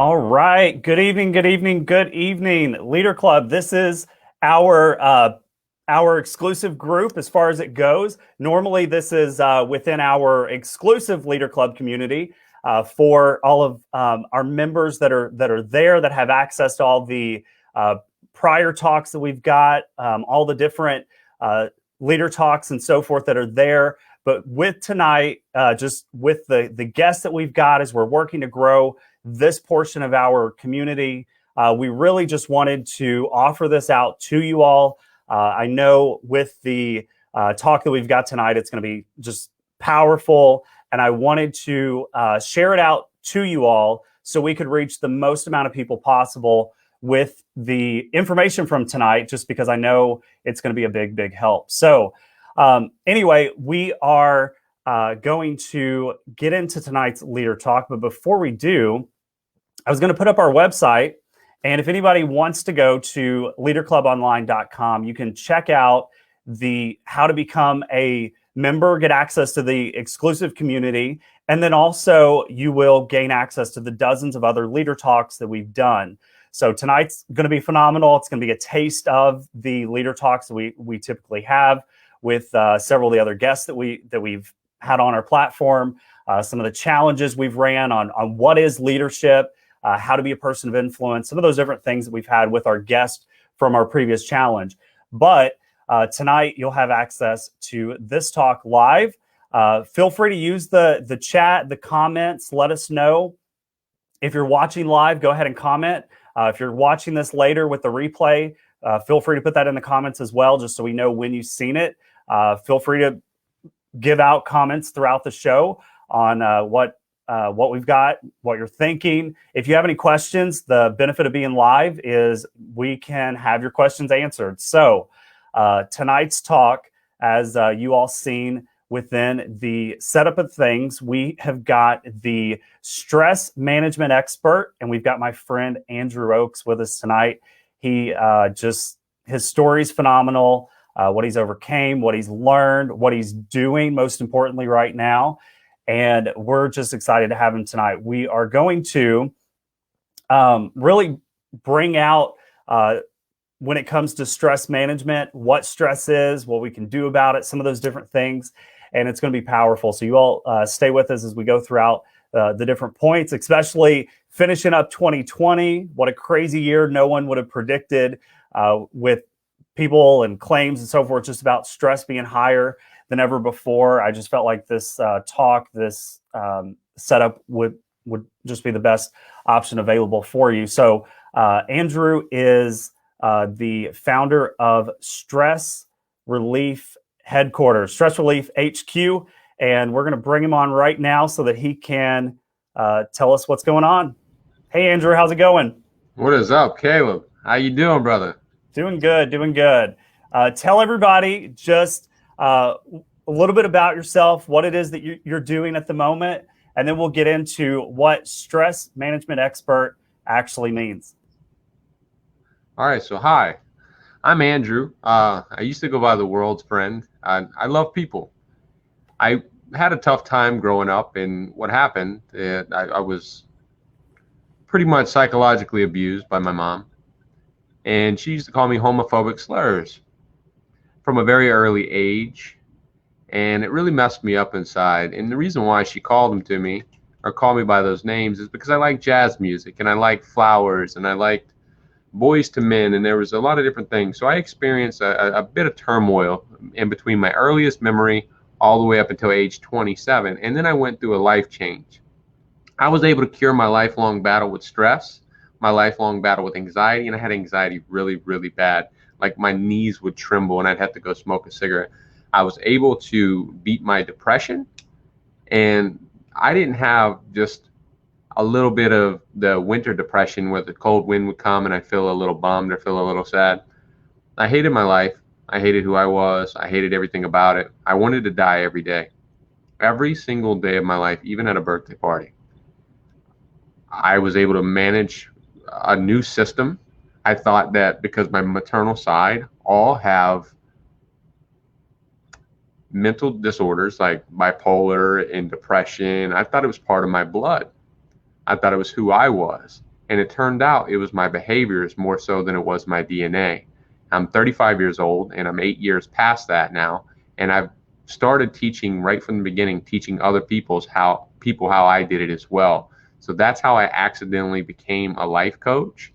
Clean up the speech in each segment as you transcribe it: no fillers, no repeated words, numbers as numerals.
All right. Good evening. Good evening. Good evening, Leader Club. This is our exclusive group as far as it goes. Normally, this is within our exclusive Leader Club community for all of our members that are there that have access to all the uh, prior talks that we've got, all the different uh, leader talks and so forth that are there. But with tonight, just with the guests that we've got, as we're working to grow this portion of our community. We really just wanted to offer this out to you all. I know with the talk that we've got tonight, it's going to be just powerful. And I wanted to share it out to you all so we could reach the most amount of people possible with the information from tonight, just because I know it's going to be a big, big help. So, anyway, we are going to get into tonight's leader talk. But before we do, I was going to put up our website. And if anybody wants to go to leaderclubonline.com, you can check out the how to become a member, get access to the exclusive community, and then also you will gain access to the dozens of other leader talks that we've done. So tonight's going to be phenomenal. It's going to be a taste of the leader talks that we typically have with several of the other guests that we've had on our platform. Some of the challenges we've ran on what is leadership, how to be a person of influence, some of those different things that we've had with our guest from our previous challenge. But tonight you'll have access to this talk live. Feel free to use the chat, the comments. Let us know if you're watching live. Go ahead and comment. If you're watching this later with the replay, feel free to put that in the comments as well, just so we know when you've seen it. Feel free to give out comments throughout the show on what we've got, what you're thinking. If you have any questions, the benefit of being live is we can have your questions answered. So tonight's talk, as you all seen within the setup of things, we have got the stress management expert, and we've got my friend Andrew Oakes with us tonight. He his story is phenomenal. What he's overcame, what he's learned, what he's doing, most importantly, right now. And we're just excited to have him tonight. We are going to really bring out, when it comes to stress management, what stress is, what we can do about it, some of those different things. And it's going to be powerful. So you all stay with us as we go throughout the different points, especially finishing up 2020. What a crazy year. No one would have predicted with people and claims and so forth, just about stress being higher than ever before. I just felt like this talk, this setup would just be the best option available for you. So Andrew is the founder of Stress Relief Headquarters, Stress Relief HQ, and we're going to bring him on right now so that he can tell us what's going on. Hey, Andrew, how's it going? What is up, Caleb? How you doing, brother? Doing good, doing good. Tell everybody just a little bit about yourself, what it is that you're doing at the moment, and then we'll get into what stress management expert actually means. All right, so hi, I'm Andrew. I used to go by the world's friend. I love people. I had a tough time growing up, and what happened, I was pretty much psychologically abused by my mom, and she used to call me homophobic slurs from a very early age, and it really messed me up inside. And the reason why she called them to me or called me by those names is because I like jazz music, and I like flowers, and I liked Boys to Men, and there was a lot of different things. So I experienced a bit of turmoil in between my earliest memory all the way up until age 27. And then I went through a life change. I was able to cure my lifelong battle with stress, my lifelong battle with anxiety, and I had anxiety really, really bad. Like my knees would tremble and I'd have to go smoke a cigarette. I was able to beat my depression, and I didn't have just a little bit of the winter depression where the cold wind would come and I'd feel a little bummed or feel a little sad. I hated my life. I hated who I was. I hated everything about it. I wanted to die every day, every single day of my life, even at a birthday party. I was able to manage a new system. I thought that because my maternal side all have mental disorders like bipolar and depression, I thought it was part of my blood. I thought it was who I was. And it turned out it was my behaviors more so than it was my DNA. I'm 35 years old and I'm 8 years past that now. And I've started teaching right from the beginning, teaching other how I did it as well. So that's how I accidentally became a life coach.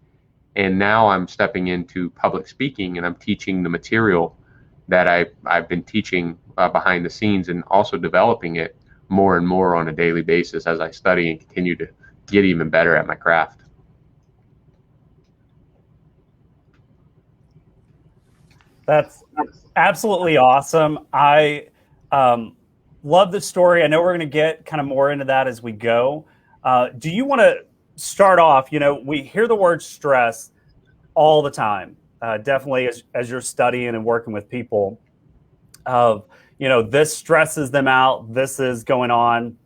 And now I'm stepping into public speaking and I'm teaching the material that I've been teaching behind the scenes, and also developing it more and more on a daily basis as I study and continue to get even better at my craft. That's absolutely awesome. I love the story. I know we're going to get kind of more into that as we go. Do you want to start off? We hear the word stress all the time, definitely as you're studying and working with people of, this stresses them out. This is going on,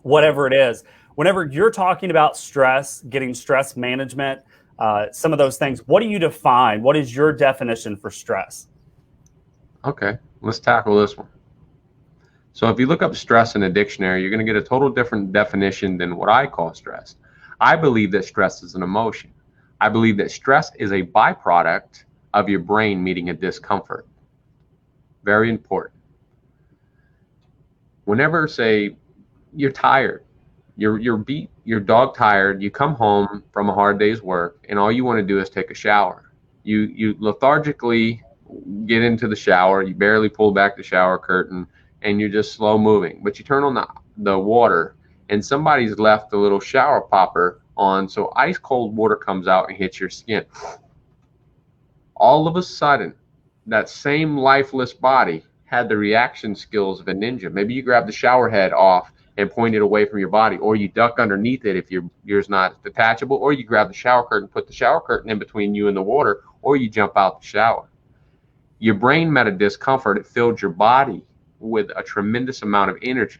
whatever it is. Whenever you're talking about stress, getting stress management, some of those things, what do you define? What is your definition for stress? Okay, let's tackle this one. So if you look up stress in a dictionary, you're going to get a total different definition than what I call stress. I believe that stress is an emotion. I believe that stress is a byproduct of your brain meeting a discomfort. Very important. Whenever, say, you're tired, you're beat, you're dog tired, you come home from a hard day's work, and all you want to do is take a shower. You lethargically get into the shower, you barely pull back the shower curtain, and you're just slow moving. But you turn on the water, and somebody's left a little shower popper on, so ice cold water comes out and hits your skin. All of a sudden, that same lifeless body had the reaction skills of a ninja. Maybe you grab the shower head off and point it away from your body, or you duck underneath it if yours not detachable, or you grab the shower curtain, put the shower curtain in between you and the water, or you jump out the shower. Your brain met a discomfort. It filled your body with a tremendous amount of energy.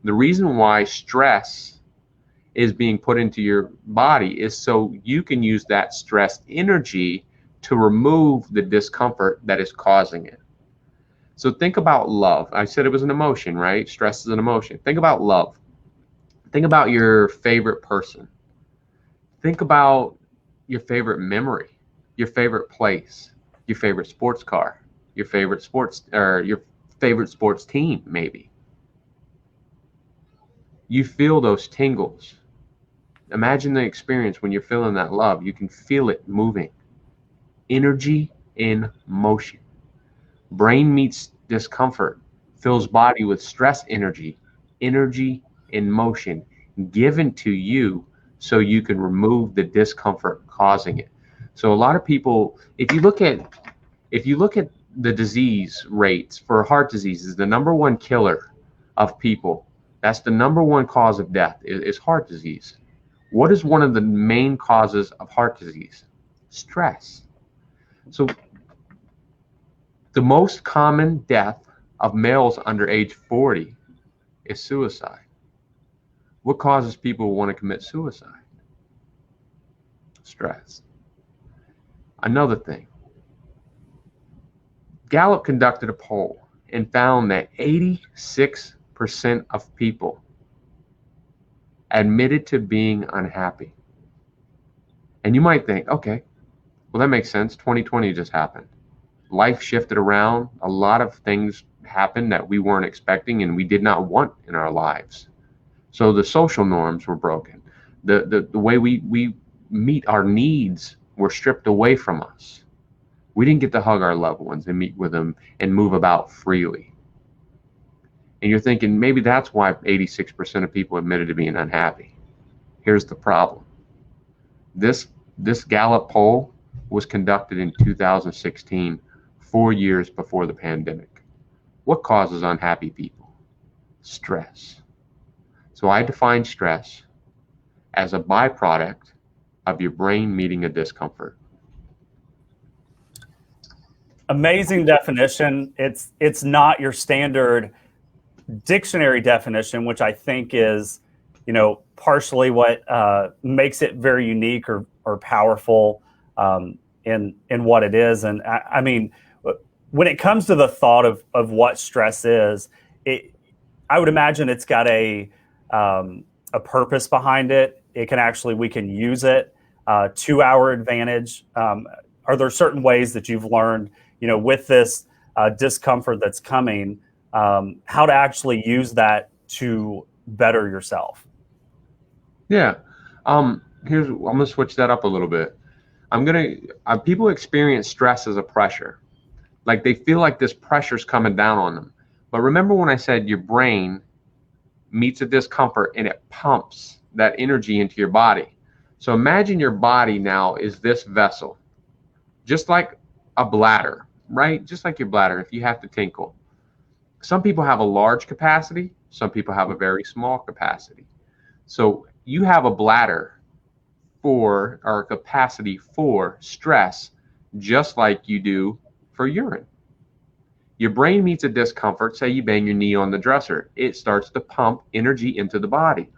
The reason why stress is being put into your body is so you can use that stress energy to remove the discomfort that is causing it. So think about love. I said it was an emotion, right? Stress is an emotion. Think about love. Think about your favorite person. Think about your favorite memory, your favorite place, your favorite sports car, your favorite sports team, maybe. You feel those tingles. Imagine the experience when you're feeling that love. You can feel it moving. Energy in motion. Brain meets discomfort, fills body with stress energy, energy in motion, given to you so you can remove the discomfort causing it. So a lot of people, if you look at the disease rates for heart disease, is the number one killer of people. That's the number one cause of death is heart disease. What is one of the main causes of heart disease? Stress. So the most common death of males under age 40 is suicide. What causes people to want to commit suicide? Stress. Another thing, Gallup conducted a poll and found that 86% of people admitted to being unhappy. And you might think, okay, well, that makes sense. 2020 just happened. Life shifted around. A lot of things happened that we weren't expecting and we did not want in our lives. So the social norms were broken. The way we meet our needs were stripped away from us. We didn't get to hug our loved ones and meet with them and move about freely. And you're thinking maybe that's why 86% of people admitted to being unhappy. Here's the problem. This Gallup poll was conducted in 2016, 4 years before the pandemic. What causes unhappy people? Stress. So I define stress as a byproduct of your brain meeting a discomfort. Amazing definition. It's not your standard dictionary definition, which I think is, partially what makes it very unique or powerful in what it is. And I mean, when it comes to the thought of what stress is, I would imagine it's got a purpose behind it. it can actually, we can use it to our advantage? Are there certain ways that you've learned, with this discomfort that's coming, how to actually use that to better yourself? Yeah. I'm gonna switch that up a little bit. People experience stress as a pressure. Like they feel like this pressure's coming down on them. But remember when I said your brain meets a discomfort and it pumps that energy into your body. So imagine your body now is this vessel, just like a bladder, right? Just like your bladder, if you have to tinkle. Some people have a large capacity, some people have a very small capacity. So you have a bladder or a capacity for stress, just like you do for urine. Your brain meets a discomfort, say you bang your knee on the dresser, it starts to pump energy into the body.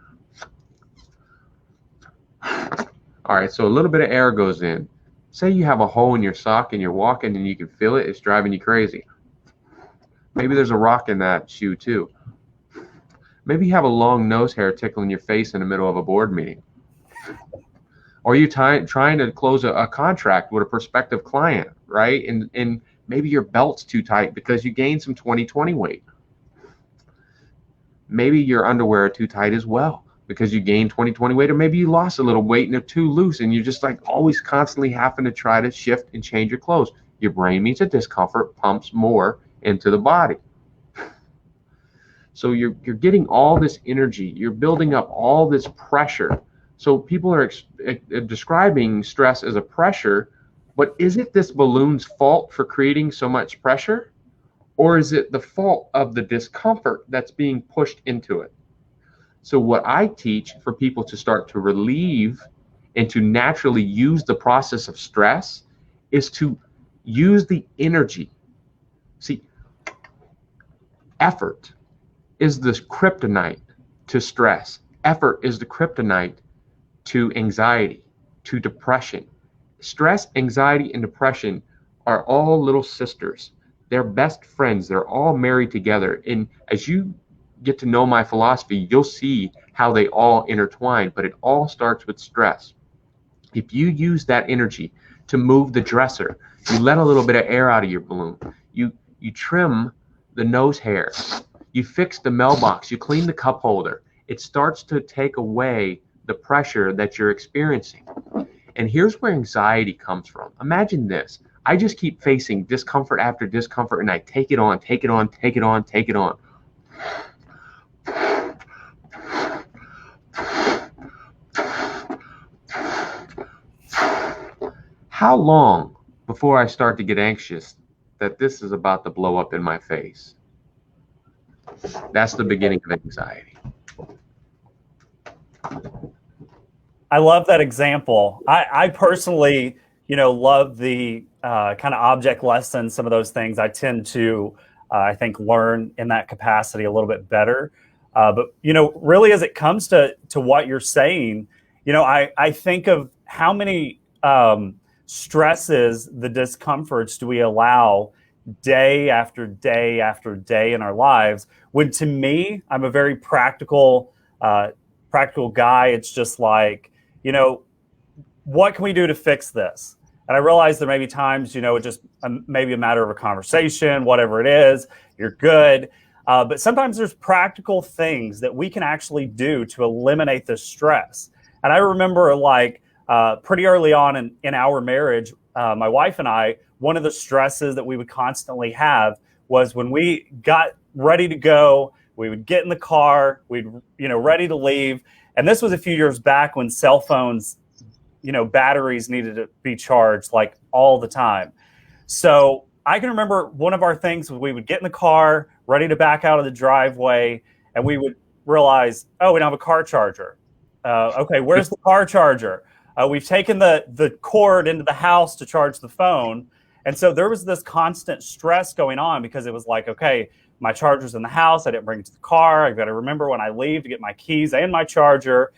All right, so a little bit of air goes in. Say you have a hole in your sock and you're walking and you can feel it, it's driving you crazy. Maybe there's a rock in that shoe too. Maybe you have a long nose hair tickling your face in the middle of a board meeting. Or you trying to close a contract with a prospective client, right? And maybe your belt's too tight because you gained some 2020 weight. Maybe your underwear are too tight as well because you gained 2020 weight, or maybe you lost a little weight and they're too loose and you're just like always constantly having to try to shift and change your clothes. Your brain meets a discomfort, pumps more into the body. So you're getting all this energy, you're building up all this pressure. So people are describing stress as a pressure, but is it this balloon's fault for creating so much pressure? Or is it the fault of the discomfort that's being pushed into it? So what I teach for people to start to relieve and to naturally use the process of stress is to use the energy. See, effort is the kryptonite to stress. Effort is the kryptonite to anxiety, to depression. Stress, anxiety, and depression are all little sisters. They're best friends. They're all married together. And as you get to know my philosophy, you'll see how they all intertwine, but it all starts with stress. If you use that energy to move the dresser, you let a little bit of air out of your balloon, you trim the nose hair, you fix the mailbox, you clean the cup holder, it starts to take away the pressure that you're experiencing. And here's where anxiety comes from. Imagine this. I just keep facing discomfort after discomfort and I take it on, take it on, take it on, take it on. How long before I start to get anxious that this is about to blow up in my face? That's the beginning of anxiety. I love that example. I personally, love the kind of object lesson, some of those things. I tend to, I think, learn in that capacity a little bit better. But, really as it comes to what you're saying, I think of how many stresses, the discomforts do we allow day after day after day in our lives, when to me, I'm a very practical guy. It's just like, what can we do to fix this? And I realize there may be times, it just maybe a matter of a conversation, whatever it is, you're good. But sometimes there's practical things that we can actually do to eliminate this stress. And I remember pretty early on in our marriage, my wife and I, one of the stresses that we would constantly have was when we got ready to go, we would get in the car, we'd, ready to leave. And this was a few years back when cell phones, batteries needed to be charged like all the time. So I can remember one of our things was we would get in the car, ready to back out of the driveway, and we would realize, oh, we don't have a car charger. Okay, where's the car charger? We've taken the cord into the house to charge the phone. And so there was this constant stress going on because it was like, okay, my charger's in the house. I didn't bring it to the car. I've got to remember when I leave to get my keys and my charger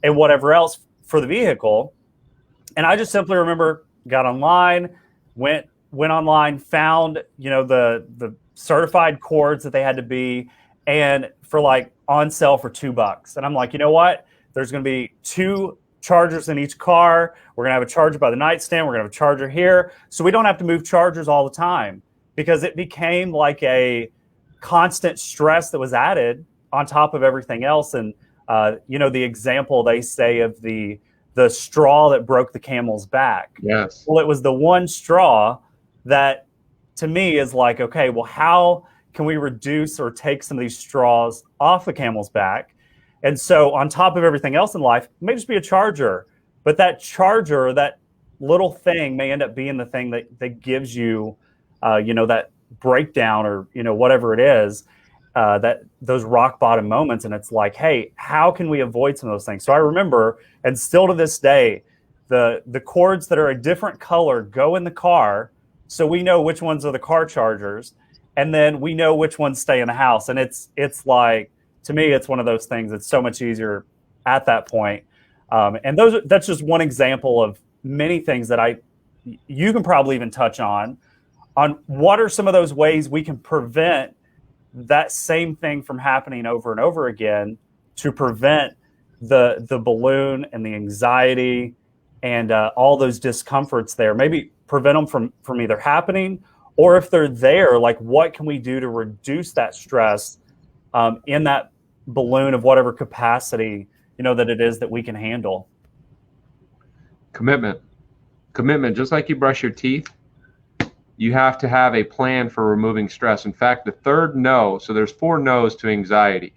and whatever else for the vehicle. And I just simply remember, got online, went online, found, the certified cords that they had to be, and for on sale for $2. And I'm like, you know what? There's going to be 2 chargers in each car. We're going to have a charger by the nightstand. We're going to have a charger here. So we don't have to move chargers all the time, because it became like a constant stress that was added on top of everything else. And, the example they say of the straw that broke the camel's back. Yes. Well, it was the one straw that, to me, is like, okay, well, how can we reduce or take some of these straws off the camel's back? And so on top of everything else in life, it may just be a charger, but that charger, that little thing, may end up being the thing that gives you, that breakdown, or, whatever it is, that those rock bottom moments. And it's like, hey, how can we avoid some of those things? So I remember, and still to this day, the cords that are a different color go in the car, so we know which ones are the car chargers, and then we know which ones stay in the house. And it's like, to me, it's one of those things that's so much easier at that point. And that's just one example of many things that you can probably even touch on what are some of those ways we can prevent that same thing from happening over and over again, to prevent the balloon and the anxiety and all those discomforts there. Maybe prevent them from either happening, or if they're there, like, what can we do to reduce that stress in that balloon of whatever capacity, that it is that we can handle. Commitment. Just like you brush your teeth, you have to have a plan for removing stress. In fact, the third no, so there's 4 no's to anxiety.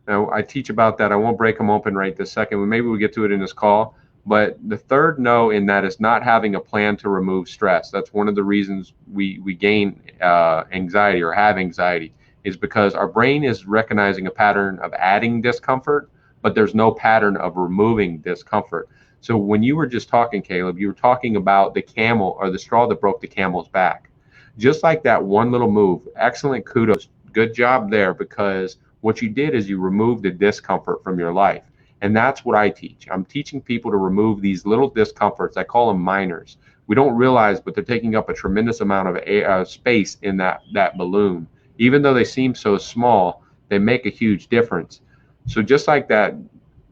Now, I teach about that. I won't break them open right this second. Maybe we'll get to it in this call. But the third no in that is not having a plan to remove stress. That's one of the reasons we gain anxiety or have anxiety, is because our brain is recognizing a pattern of adding discomfort, but there's no pattern of removing discomfort. So when you were just talking, Caleb, you were talking about the camel, or the straw that broke the camel's back. Just like that one little move, excellent, kudos, good job there, because what you did is you removed the discomfort from your life. And that's what I teach. I'm teaching people to remove these little discomforts. I call them minors. We don't realize, but they're taking up a tremendous amount of space in that balloon. Even though they seem so small, they make a huge difference. So just like that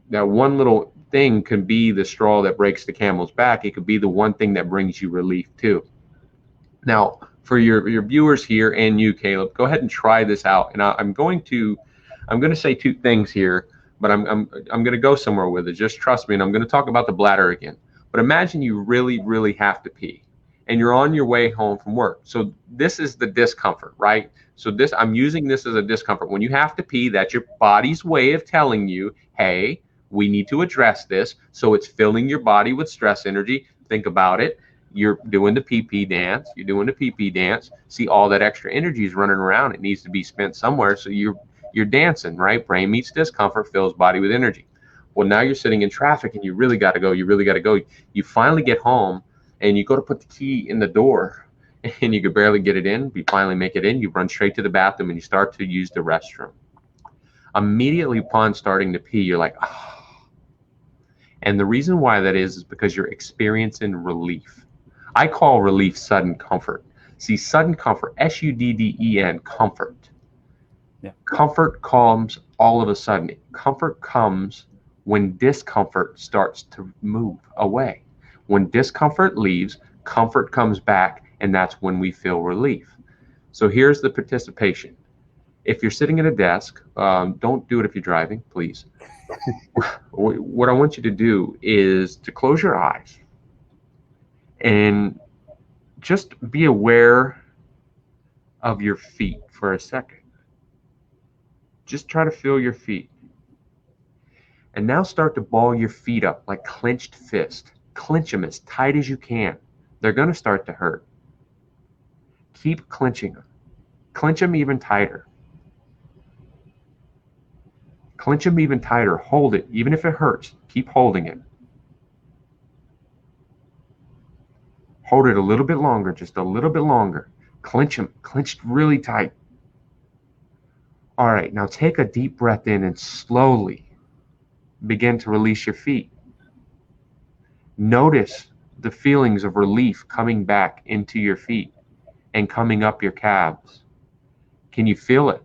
one little thing can be the straw that breaks the camel's back, it could be the one thing that brings you relief too. Now, for your viewers here and you, Caleb, go ahead and try this out. And I'm going to say 2 things here, but I'm going to go somewhere with it. Just trust me, and I'm going to talk about the bladder again. But imagine you really, really have to pee, and you're on your way home from work. So this is the discomfort, right? So I'm using this as a discomfort. When you have to pee, that's your body's way of telling you, hey, we need to address this. So it's filling your body with stress energy. Think about it. You're doing the pee-pee dance. See, all that extra energy is running around. It needs to be spent somewhere. So you're dancing, right? Brain meets discomfort, fills body with energy. Well, now you're sitting in traffic and you really got to go. You finally get home and you go to put the key in the door and you could barely get it in. You finally make it in. You run straight to the bathroom and you start to use the restroom. Immediately upon starting to pee, you're like, oh. And the reason why that is because you're experiencing relief. I call relief sudden comfort. See, sudden comfort, S-U-D-D-E-N, comfort. Yeah. Comfort comes all of a sudden. Comfort comes when discomfort starts to move away. When discomfort leaves, comfort comes back, and that's when we feel relief. So here's the participation. If you're sitting at a desk, don't do it if you're driving, please. What I want you to do is to close your eyes and just be aware of your feet for a second. Just try to feel your feet. And now start to ball your feet up like clenched fist. Clench them as tight as you can. They're going to start to hurt. Keep clenching them. Clench them even tighter. Clench them even tighter. Hold it. Even if it hurts, keep holding it. Hold it a little bit longer, just a little bit longer. Clench them. Clenched really tight. All right, now take a deep breath in and slowly begin to release your feet. Notice the feelings of relief coming back into your feet and coming up your calves. Can you feel it?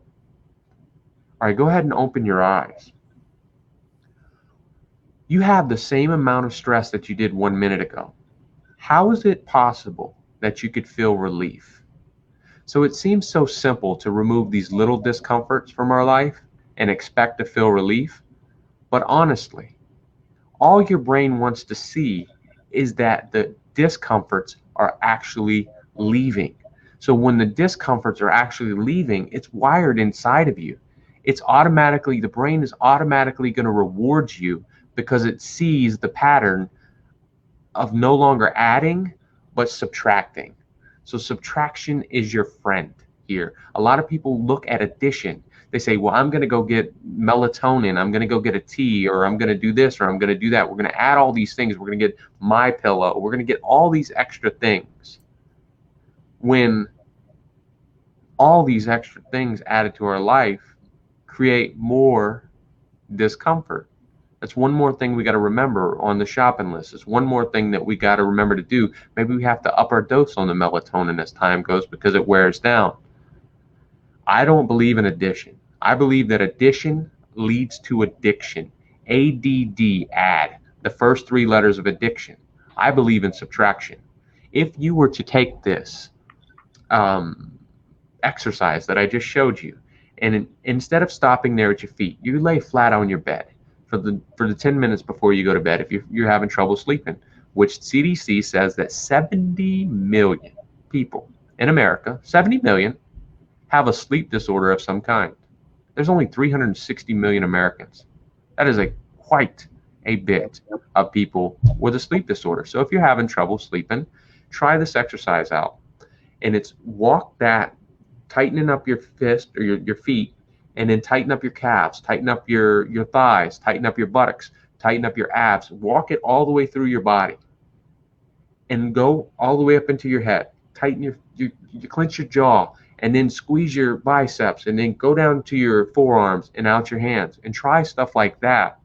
All right, go ahead and open your eyes. You have the same amount of stress that you did 1 minute ago. How is it possible that you could feel relief? So it seems so simple to remove these little discomforts from our life and expect to feel relief. But honestly, all your brain wants to see is that the discomforts are actually leaving. So when the discomforts are actually leaving, it's wired inside of you. The brain is automatically going to reward you because it sees the pattern of no longer adding, but subtracting. So subtraction is your friend here. A lot of people look at addition. They say, well, I'm going to go get melatonin. I'm going to go get a tea, or I'm going to do this, or I'm going to do that. We're going to add all these things. We're going to get my pillow. We're going to get all these extra things. When all these extra things added to our life create more discomfort. That's one more thing we got to remember on the shopping list. It's one more thing that we got to remember to do. Maybe we have to up our dose on the melatonin as time goes because it wears down. I don't believe in addition. I believe that addition leads to addiction. ADD, add, the first three letters of addiction. I believe in subtraction. If you were to take this exercise that I just showed you, and instead of stopping there at your feet, you lay flat on your bed for the 10 minutes before you go to bed if you're having trouble sleeping, which CDC says that 70 million people in America, 70 million, have a sleep disorder of some kind. There's only 360 million Americans. That is quite a bit of people with a sleep disorder. So if you're having trouble sleeping, try this exercise out. And it's walk that, tightening up your fist or your feet, and then tighten up your calves, tighten up your thighs, tighten up your buttocks, tighten up your abs. Walk it all the way through your body and go all the way up into your head. Tighten you clench your jaw, and then squeeze your biceps, and then go down to your forearms and out your hands, and try stuff like that,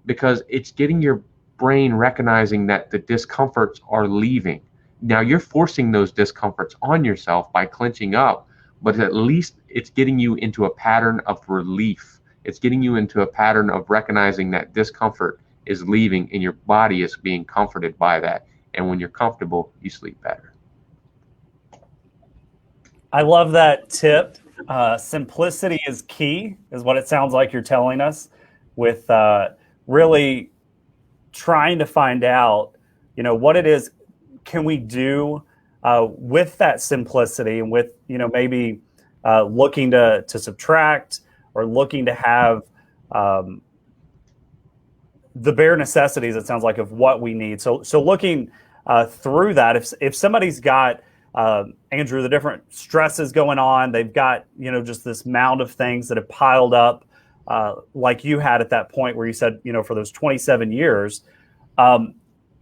because it's getting your brain recognizing that the discomforts are leaving. Now you're forcing those discomforts on yourself by clenching up, but at least it's getting you into a pattern of relief. It's getting you into a pattern of recognizing that discomfort is leaving and your body is being comforted by that. And when you're comfortable, you sleep better. I love that tip. Simplicity is key, is what it sounds like you're telling us, with really trying to find out, what it is can we do with that simplicity, and with, maybe looking to subtract, or looking to have the bare necessities, it sounds like, of what we need. So looking through that, if somebody's got, Andrew, the different stresses going on, they've got, just this mound of things that have piled up, like you had at that point where you said, for those 27 years,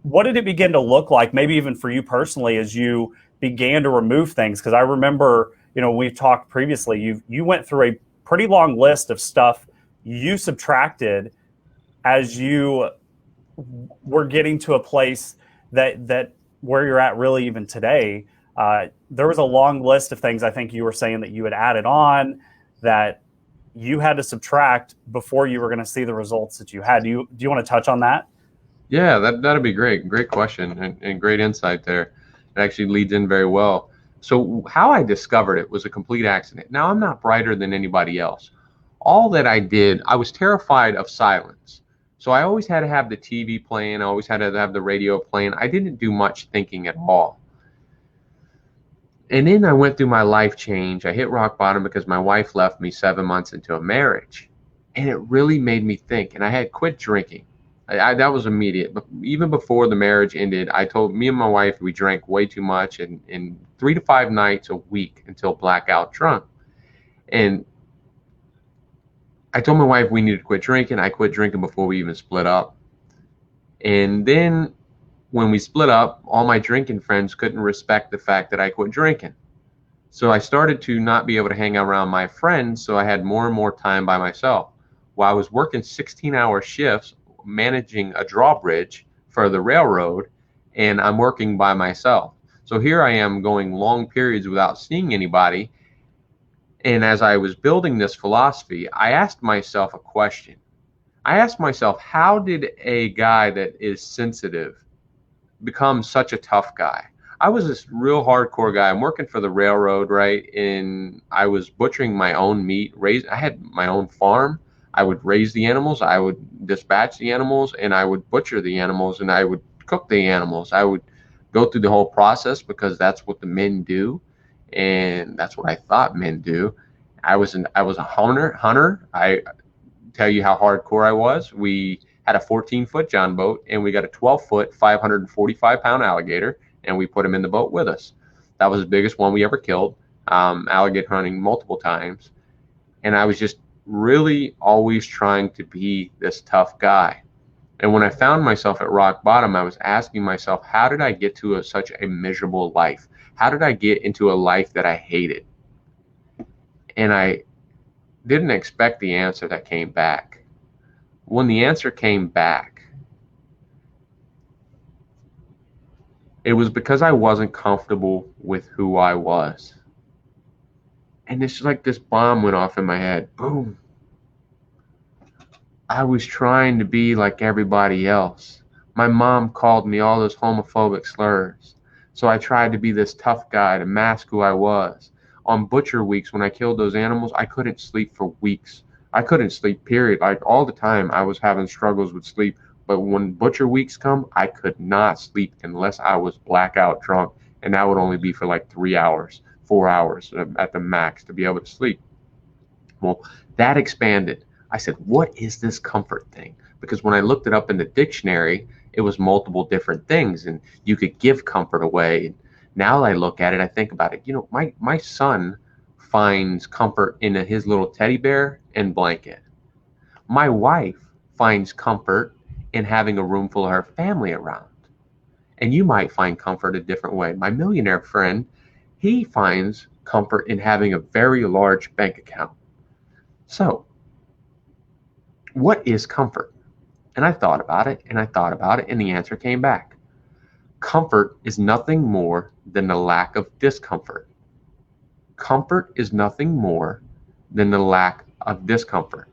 what did it begin to look like, maybe even for you personally, as you began to remove things? Because I remember, we've talked previously, you went through a pretty long list of stuff you subtracted as you were getting to a place that where you're at really even today. There was a long list of things I think you were saying that you had added on that you had to subtract before you were going to see the results that you had. Do you want to touch on that? Yeah, that'd be great. Great question and great insight there. It actually leads in very well. So how I discovered it was a complete accident. Now, I'm not brighter than anybody else. All that I did, I was terrified of silence. So I always had to have the TV playing. I always had to have the radio playing. I didn't do much thinking at all. And then I went through my life change. I hit rock bottom because my wife left me 7 months into a marriage. And it really made me think. And I had quit drinking. That was immediate. But even before the marriage ended, I told me and my wife we drank way too much, and 3 to 5 nights a week until blackout drunk. And I told my wife we needed to quit drinking. I quit drinking before we even split up. And then when we split up, all my drinking friends couldn't respect the fact that I quit drinking. So I started to not be able to hang around my friends, so I had more and more time by myself. While I was working 16-hour shifts, managing a drawbridge for the railroad, and I'm working by myself. So here I am going long periods without seeing anybody. And as I was building this philosophy, I asked myself a question. I asked myself, how did a guy that is sensitive become such a tough guy? I was this real hardcore guy. I'm working for the railroad, right? And I was butchering my own meat. I had my own farm. I would raise the animals. I would dispatch the animals, and I would butcher the animals, and I would cook the animals. I would go through the whole process because that's what the men do, and that's what I thought men do. I was a hunter. I tell you how hardcore I was. We had a 14-foot John boat, and we got a 12-foot, 545-pound alligator, and we put him in the boat with us. That was the biggest one we ever killed. Alligator hunting multiple times, and I was just really always trying to be this tough guy. And when I found myself at rock bottom, I was asking myself, how did I get to such a miserable life? How did I get into a life that I hated? And I didn't expect the answer that came back. When the answer came back, it was because I wasn't comfortable with who I was. And it's like this bomb went off in my head. Boom. I was trying to be like everybody else. My mom called me all those homophobic slurs. So I tried to be this tough guy to mask who I was. On butcher weeks, when I killed those animals, I couldn't sleep for weeks. I couldn't sleep, period. Like all the time, I was having struggles with sleep. But when butcher weeks come, I could not sleep unless I was blackout drunk. And that would only be for like 3 hours, 4 hours at the max to be able to sleep. Well, that expanded. I said, what is this comfort thing? Because when I looked it up in the dictionary, it was multiple different things, and you could give comfort away. Now I look at it, I think about it. You know, my son finds comfort in his little teddy bear and blanket. My wife finds comfort in having a room full of her family around. And you might find comfort a different way. My millionaire friend, he finds comfort in having a very large bank account. So, what is comfort? And I thought about it, and I thought about it, and the answer came back. Comfort is nothing more than the lack of discomfort. Comfort is nothing more than the lack of discomfort.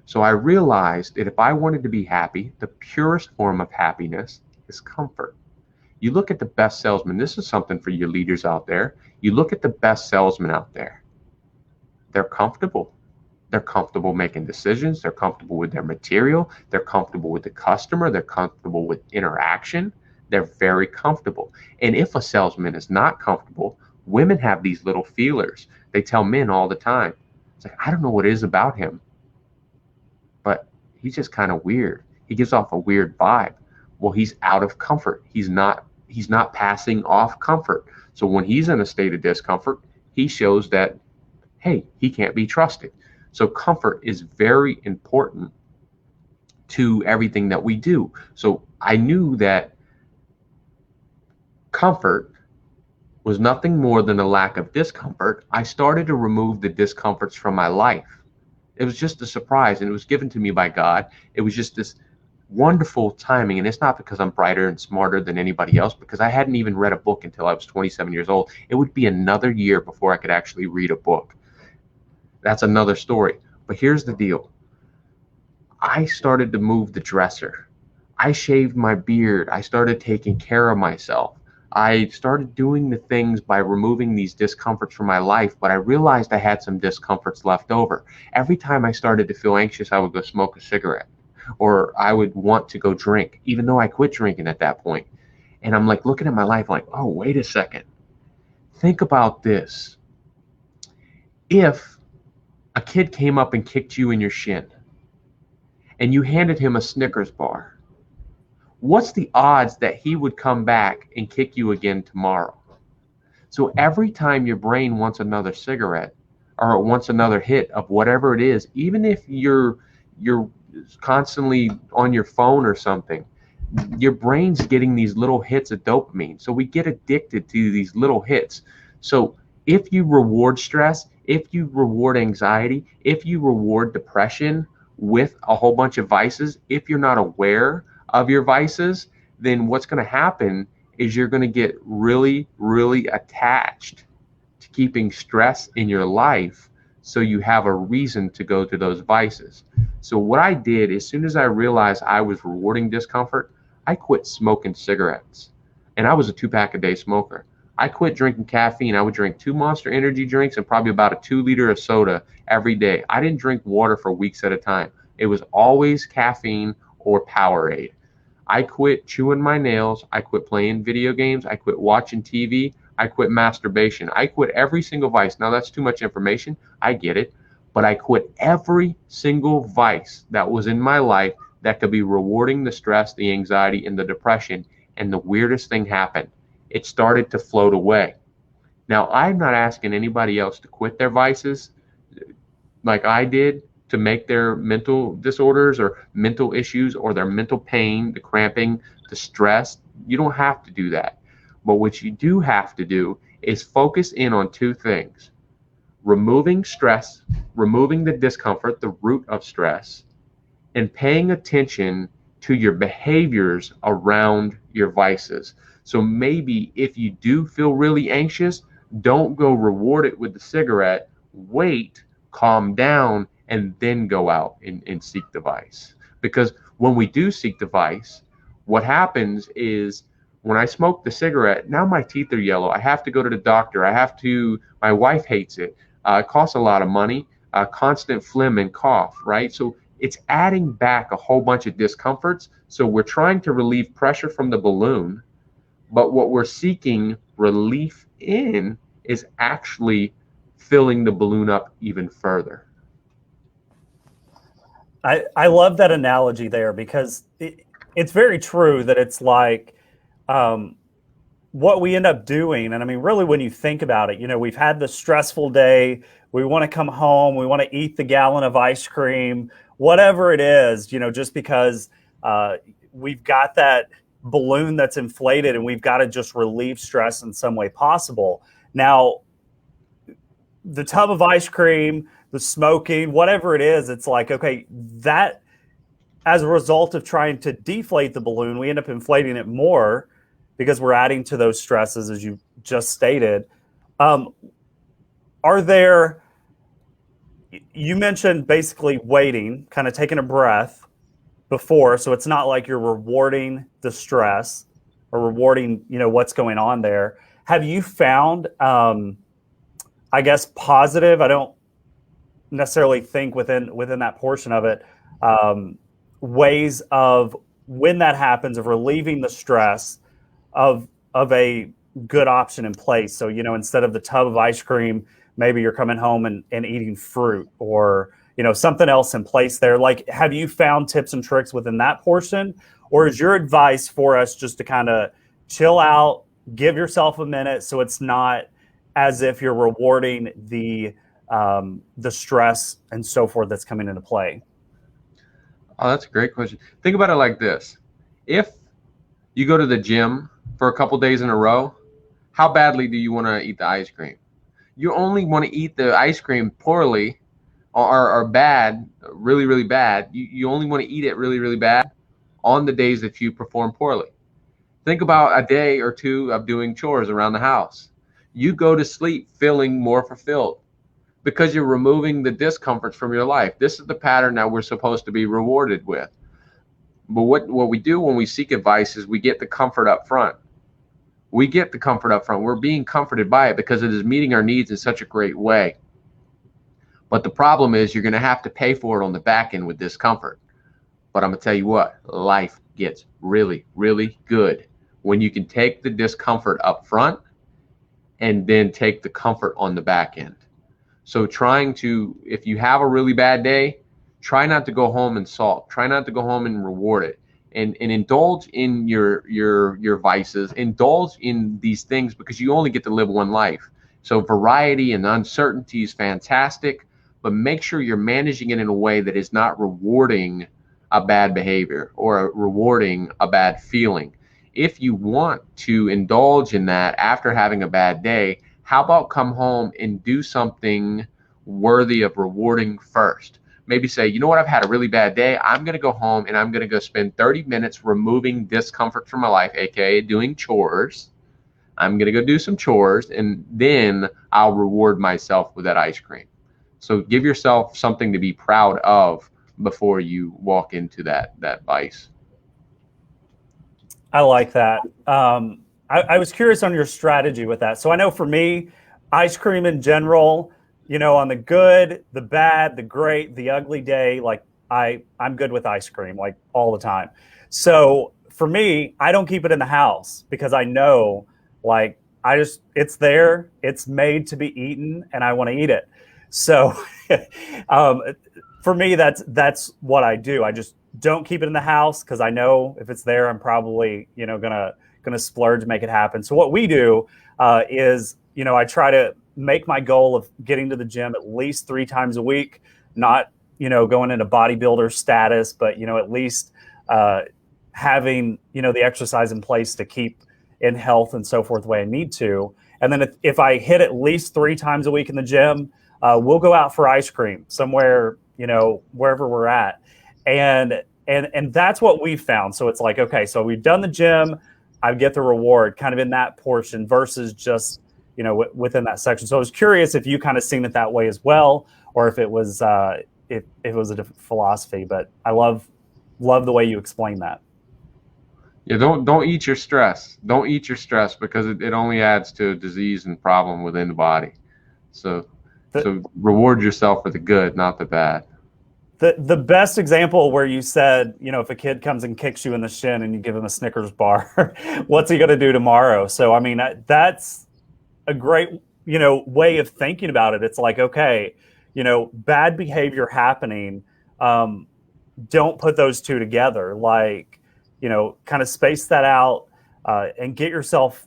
So I realized that if I wanted to be happy, the purest form of happiness is comfort. You look at the best salesman. This is something for your leaders out there. You look at the best salesmen out there. They're comfortable. They're comfortable making decisions. They're comfortable with their material. They're comfortable with the customer. They're comfortable with interaction. They're very comfortable. And if a salesman is not comfortable, women have these little feelers. They tell men all the time. It's like, I don't know what it is about him, but he's just kind of weird. He gives off a weird vibe. Well, he's out of comfort. He's not passing off comfort. So when he's in a state of discomfort, he shows that, hey, he can't be trusted. So comfort is very important to everything that we do. So I knew that comfort was nothing more than a lack of discomfort. I started to remove the discomforts from my life. It was just a surprise, and it was given to me by God. It was just this wonderful timing, and it's not because I'm brighter and smarter than anybody else, because I hadn't even read a book until I was 27 years old. It would be another year before I could actually read a book. That's another story. But here's the deal. I started to move the dresser. I shaved my beard. I started taking care of myself. I started doing the things by removing these discomforts from my life, but I realized I had some discomforts left over. Every time I started to feel anxious, I would go smoke a cigarette, or I would want to go drink, even though I quit drinking at that point. And I'm like looking at my life like, oh, wait a second. Think about this. If a kid came up and kicked you in your shin and you handed him a Snickers bar, what's the odds that he would come back and kick you again tomorrow? So every time your brain wants another cigarette or it wants another hit of whatever it is, even if you're constantly on your phone or something, your brain's getting these little hits of dopamine. So we get addicted to these little hits. So if you reward stress, if you reward anxiety, if you reward depression with a whole bunch of vices, if you're not aware of your vices, then what's going to happen is you're going to get really, really attached to keeping stress in your life. so you have a reason to go to those vices. So what I did, as soon as I realized I was rewarding discomfort, I quit smoking cigarettes. And I was a 2-pack a day smoker. I quit drinking caffeine. I would drink 2 Monster energy drinks and probably about a 2 liter of soda every day. I didn't drink water for weeks at a time. It was always caffeine or Powerade. I quit chewing my nails. I quit playing video games. I quit watching TV. I quit masturbation. I quit every single vice. Now that's too much information. I get it. But I quit every single vice that was in my life that could be rewarding the stress, the anxiety, and the depression. And the weirdest thing happened. It started to float away. Now, I'm not asking anybody else to quit their vices like I did, to make their mental disorders or mental issues or their mental pain, the cramping, the stress. You don't have to do that. But what you do have to do is focus in on 2 things: removing stress, removing the discomfort, the root of stress, and paying attention to your behaviors around your vices. So maybe if you do feel really anxious, don't go reward it with the cigarette. Wait, calm down, and then go out and seek the vice. Because when we do seek the vice, what happens is when I smoke the cigarette, now my teeth are yellow. I have to go to the doctor. My wife hates it. It costs a lot of money, constant phlegm and cough, right? So it's adding back a whole bunch of discomforts. So we're trying to relieve pressure from the balloon, but what we're seeking relief in is actually filling the balloon up even further. I love that analogy there, because it's very true that it's like what we end up doing. And I mean, really, when you think about it, we've had the stressful day. We want to come home. We want to eat the gallon of ice cream, whatever it is, just because we've got that balloon that's inflated and we've got to just relieve stress in some way possible. Now, the tub of ice cream, the smoking, whatever it is, it's like, okay, that as a result of trying to deflate the balloon, we end up inflating it more because we're adding to those stresses, as you just stated. You mentioned basically waiting, kind of taking a breath before, so it's not like you're rewarding the stress or rewarding, what's going on there. Have you found, I guess, positive, I don't necessarily think within that portion of it, ways of, when that happens, of relieving the stress, of a good option in place? So, instead of the tub of ice cream, maybe you're coming home and eating fruit, or, something else in place there. Like, have you found tips and tricks within that portion? Or is your advice for us just to kind of chill out, give yourself a minute, so it's not as if you're rewarding the stress and so forth that's coming into play? Oh, that's a great question. Think about it like this. If you go to the gym for a couple days in a row, how badly do you want to eat the ice cream? You only want to eat the ice cream poorly or bad, really, really bad. You only want to eat it really, really bad on the days that you perform poorly. Think about a day or two of doing chores around the house. You go to sleep feeling more fulfilled because you're removing the discomforts from your life. This is the pattern that we're supposed to be rewarded with. But what we do when we seek advice is we get the comfort up front. We get the comfort up front. We're being comforted by it because it is meeting our needs in such a great way. But the problem is you're going to have to pay for it on the back end with discomfort. But I'm going to tell you what, life gets really, really good when you can take the discomfort up front and then take the comfort on the back end. So if you have a really bad day, try not to go home and sulk. Try not to go home and reward it. And indulge in your vices. Indulge in these things because you only get to live one life. So variety and uncertainty is fantastic, but make sure you're managing it in a way that is not rewarding a bad behavior or rewarding a bad feeling. If you want to indulge in that after having a bad day, how about come home and do something worthy of rewarding first? Maybe say, you know what, I've had a really bad day. I'm going to go home and I'm going to go spend 30 minutes removing discomfort from my life, aka doing chores. I'm going to go do some chores, and then I'll reward myself with that ice cream. So give yourself something to be proud of before you walk into that vice. I like that. I was curious on your strategy with that. So I know for me, ice cream in general, on the good, the bad, the great, the ugly day, like I'm good with ice cream like all the time. So for me, I don't keep it in the house because I know like it's there, it's made to be eaten, and I want to eat it. So um, for me, that's what I do. I just don't keep it in the house because I know if it's there, I'm probably gonna splurge to make it happen. So what we do is I try to make my goal of getting to the gym at least 3 times a week, not going into bodybuilder status, but at least having the exercise in place to keep in health and so forth the way I need to. And then if I hit at least 3 times a week in the gym, we'll go out for ice cream somewhere, wherever we're at. And that's what we've found. So it's like, okay, so we've done the gym, I get the reward kind of in that portion versus just, within that section. So I was curious if you kind of seen it that way as well, or if it was, if it was a different philosophy, but I love the way you explain that. Yeah, don't eat your stress. Don't eat your stress because it only adds to disease and problem within the body. So so reward yourself for the good, not the bad. The best example where you said, if a kid comes and kicks you in the shin and you give him a Snickers bar, what's he going to do tomorrow? So, I mean, that's a great, way of thinking about it. It's like, okay, bad behavior happening. Don't put those two together. Like, kind of space that out and get yourself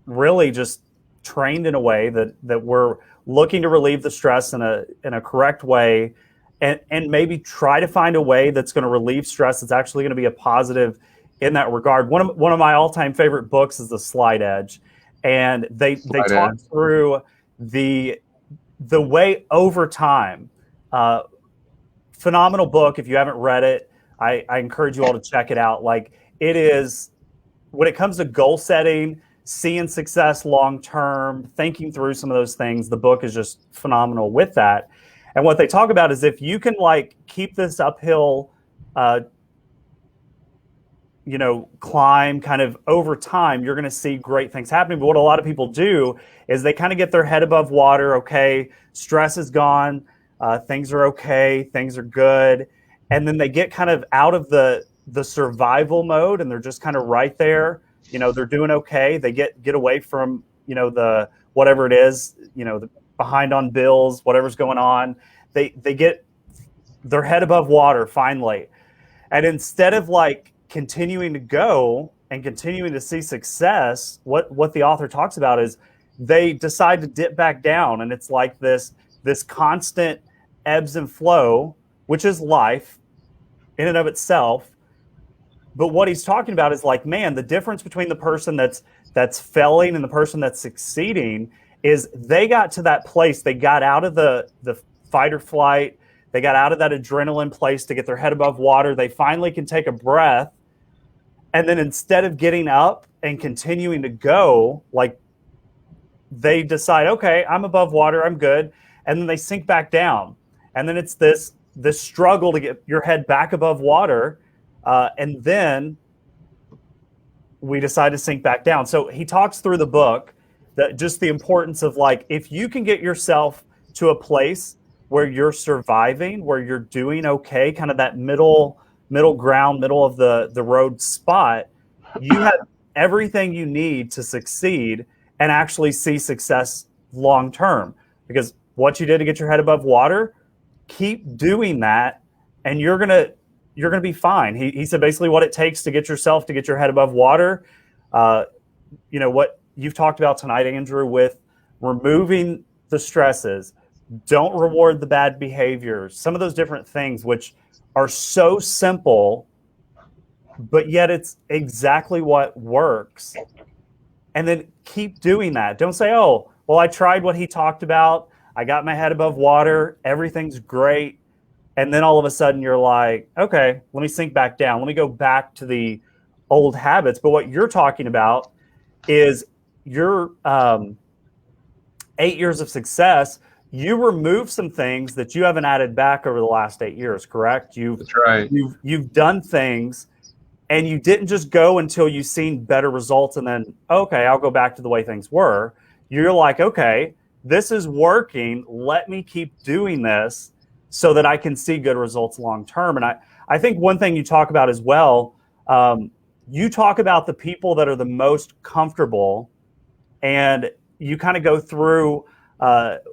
really just trained in a way that we're looking to relieve the stress in a correct way. And maybe try to find a way that's going to relieve stress that's actually going to be a positive in that regard. One of my all-time favorite books is The Slight Edge, and they talk through the way over time. Phenomenal book. If you haven't read it, I encourage you all to check it out. Like, it is, when it comes to goal setting, seeing success long term, thinking through some of those things, the book is just phenomenal with that. And what they talk about is if you can keep this uphill, climb kind of over time, you're going to see great things happening. But what a lot of people do is they kind of get their head above water. Okay, stress is gone. Things are okay. Things are good. And then they get kind of out of the survival mode and they're just kind of right there. They're doing okay. They get away from, the whatever it is, the behind on bills, whatever's going on, they get their head above water finally. And instead of continuing to go and continuing to see success, what the author talks about is they decide to dip back down. And it's like this constant ebbs and flow, which is life in and of itself. But what he's talking about is man, the difference between the person that's failing and the person that's succeeding is they got to that place. They got out of the fight or flight. They got out of that adrenaline place to get their head above water. They finally can take a breath. And then instead of getting up and continuing to go, they decide, okay, I'm above water, I'm good. And then they sink back down. And then it's this struggle to get your head back above water. And then we decide to sink back down. So he talks through the book that just the importance of if you can get yourself to a place where you're surviving, where you're doing okay, kind of that middle ground, middle of the road spot, you have everything you need to succeed and actually see success long term. Because what you did to get your head above water, keep doing that, and you're gonna be fine. He said basically what it takes to get your head above water. What you've talked about tonight, Andrew, with removing the stresses, don't reward the bad behaviors, some of those different things, which are so simple, but yet it's exactly what works. And then keep doing that. Don't say, oh, well, I tried what he talked about. I got my head above water. Everything's great. And then all of a sudden you're like, okay, let me sink back down. Let me go back to the old habits. But what you're talking about is your 8 years of success. you remove some things that you haven't added back over the last 8 years, correct? That's right. You've done things, and you didn't just go until you've seen better results and then, okay, I'll go back to the way things were. You're like, okay, this is working. Let me keep doing this so that I can see good results long term. And I think one thing you talk about as well, you talk about the people that are the most comfortable, and you kind of go through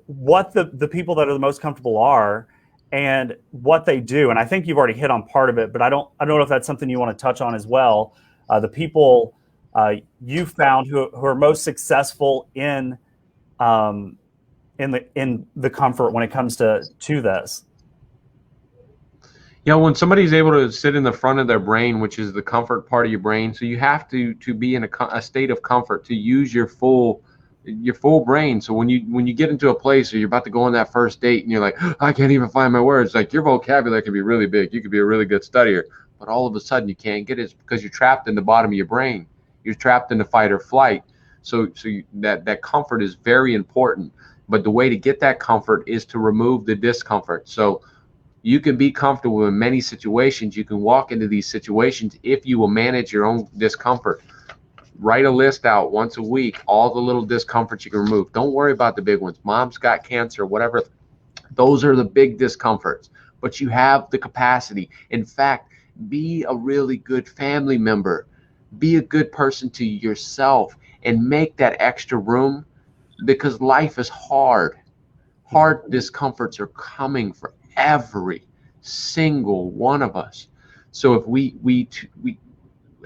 what the people that are the most comfortable are and what they do. And I think you've already hit on part of it, but I don't know if that's something you want to touch on as well. The people you found who are most successful in the comfort when it comes to this. Yeah, when somebody's able to sit in the front of their brain, which is the comfort part of your brain, so you have to be in a state of comfort to use your full brain. So when you get into a place or you're about to go on that first date and you're like, I can't even find my words, like your vocabulary can be really big. You could be a really good studier, but all of a sudden you can't get it because you're trapped in the bottom of your brain. You're trapped in the fight or flight. So that comfort is very important. But the way to get that comfort is to remove the discomfort. So you can be comfortable in many situations. You can walk into these situations if you will manage your own discomfort. Write a list out once a week, all the little discomforts you can remove. Don't worry about the big ones. Mom's got cancer, whatever. Those are the big discomforts. But you have the capacity. In fact, be a really good family member. Be a good person to yourself and make that extra room, because life is hard. Hard discomforts are coming for every single one of us. So if we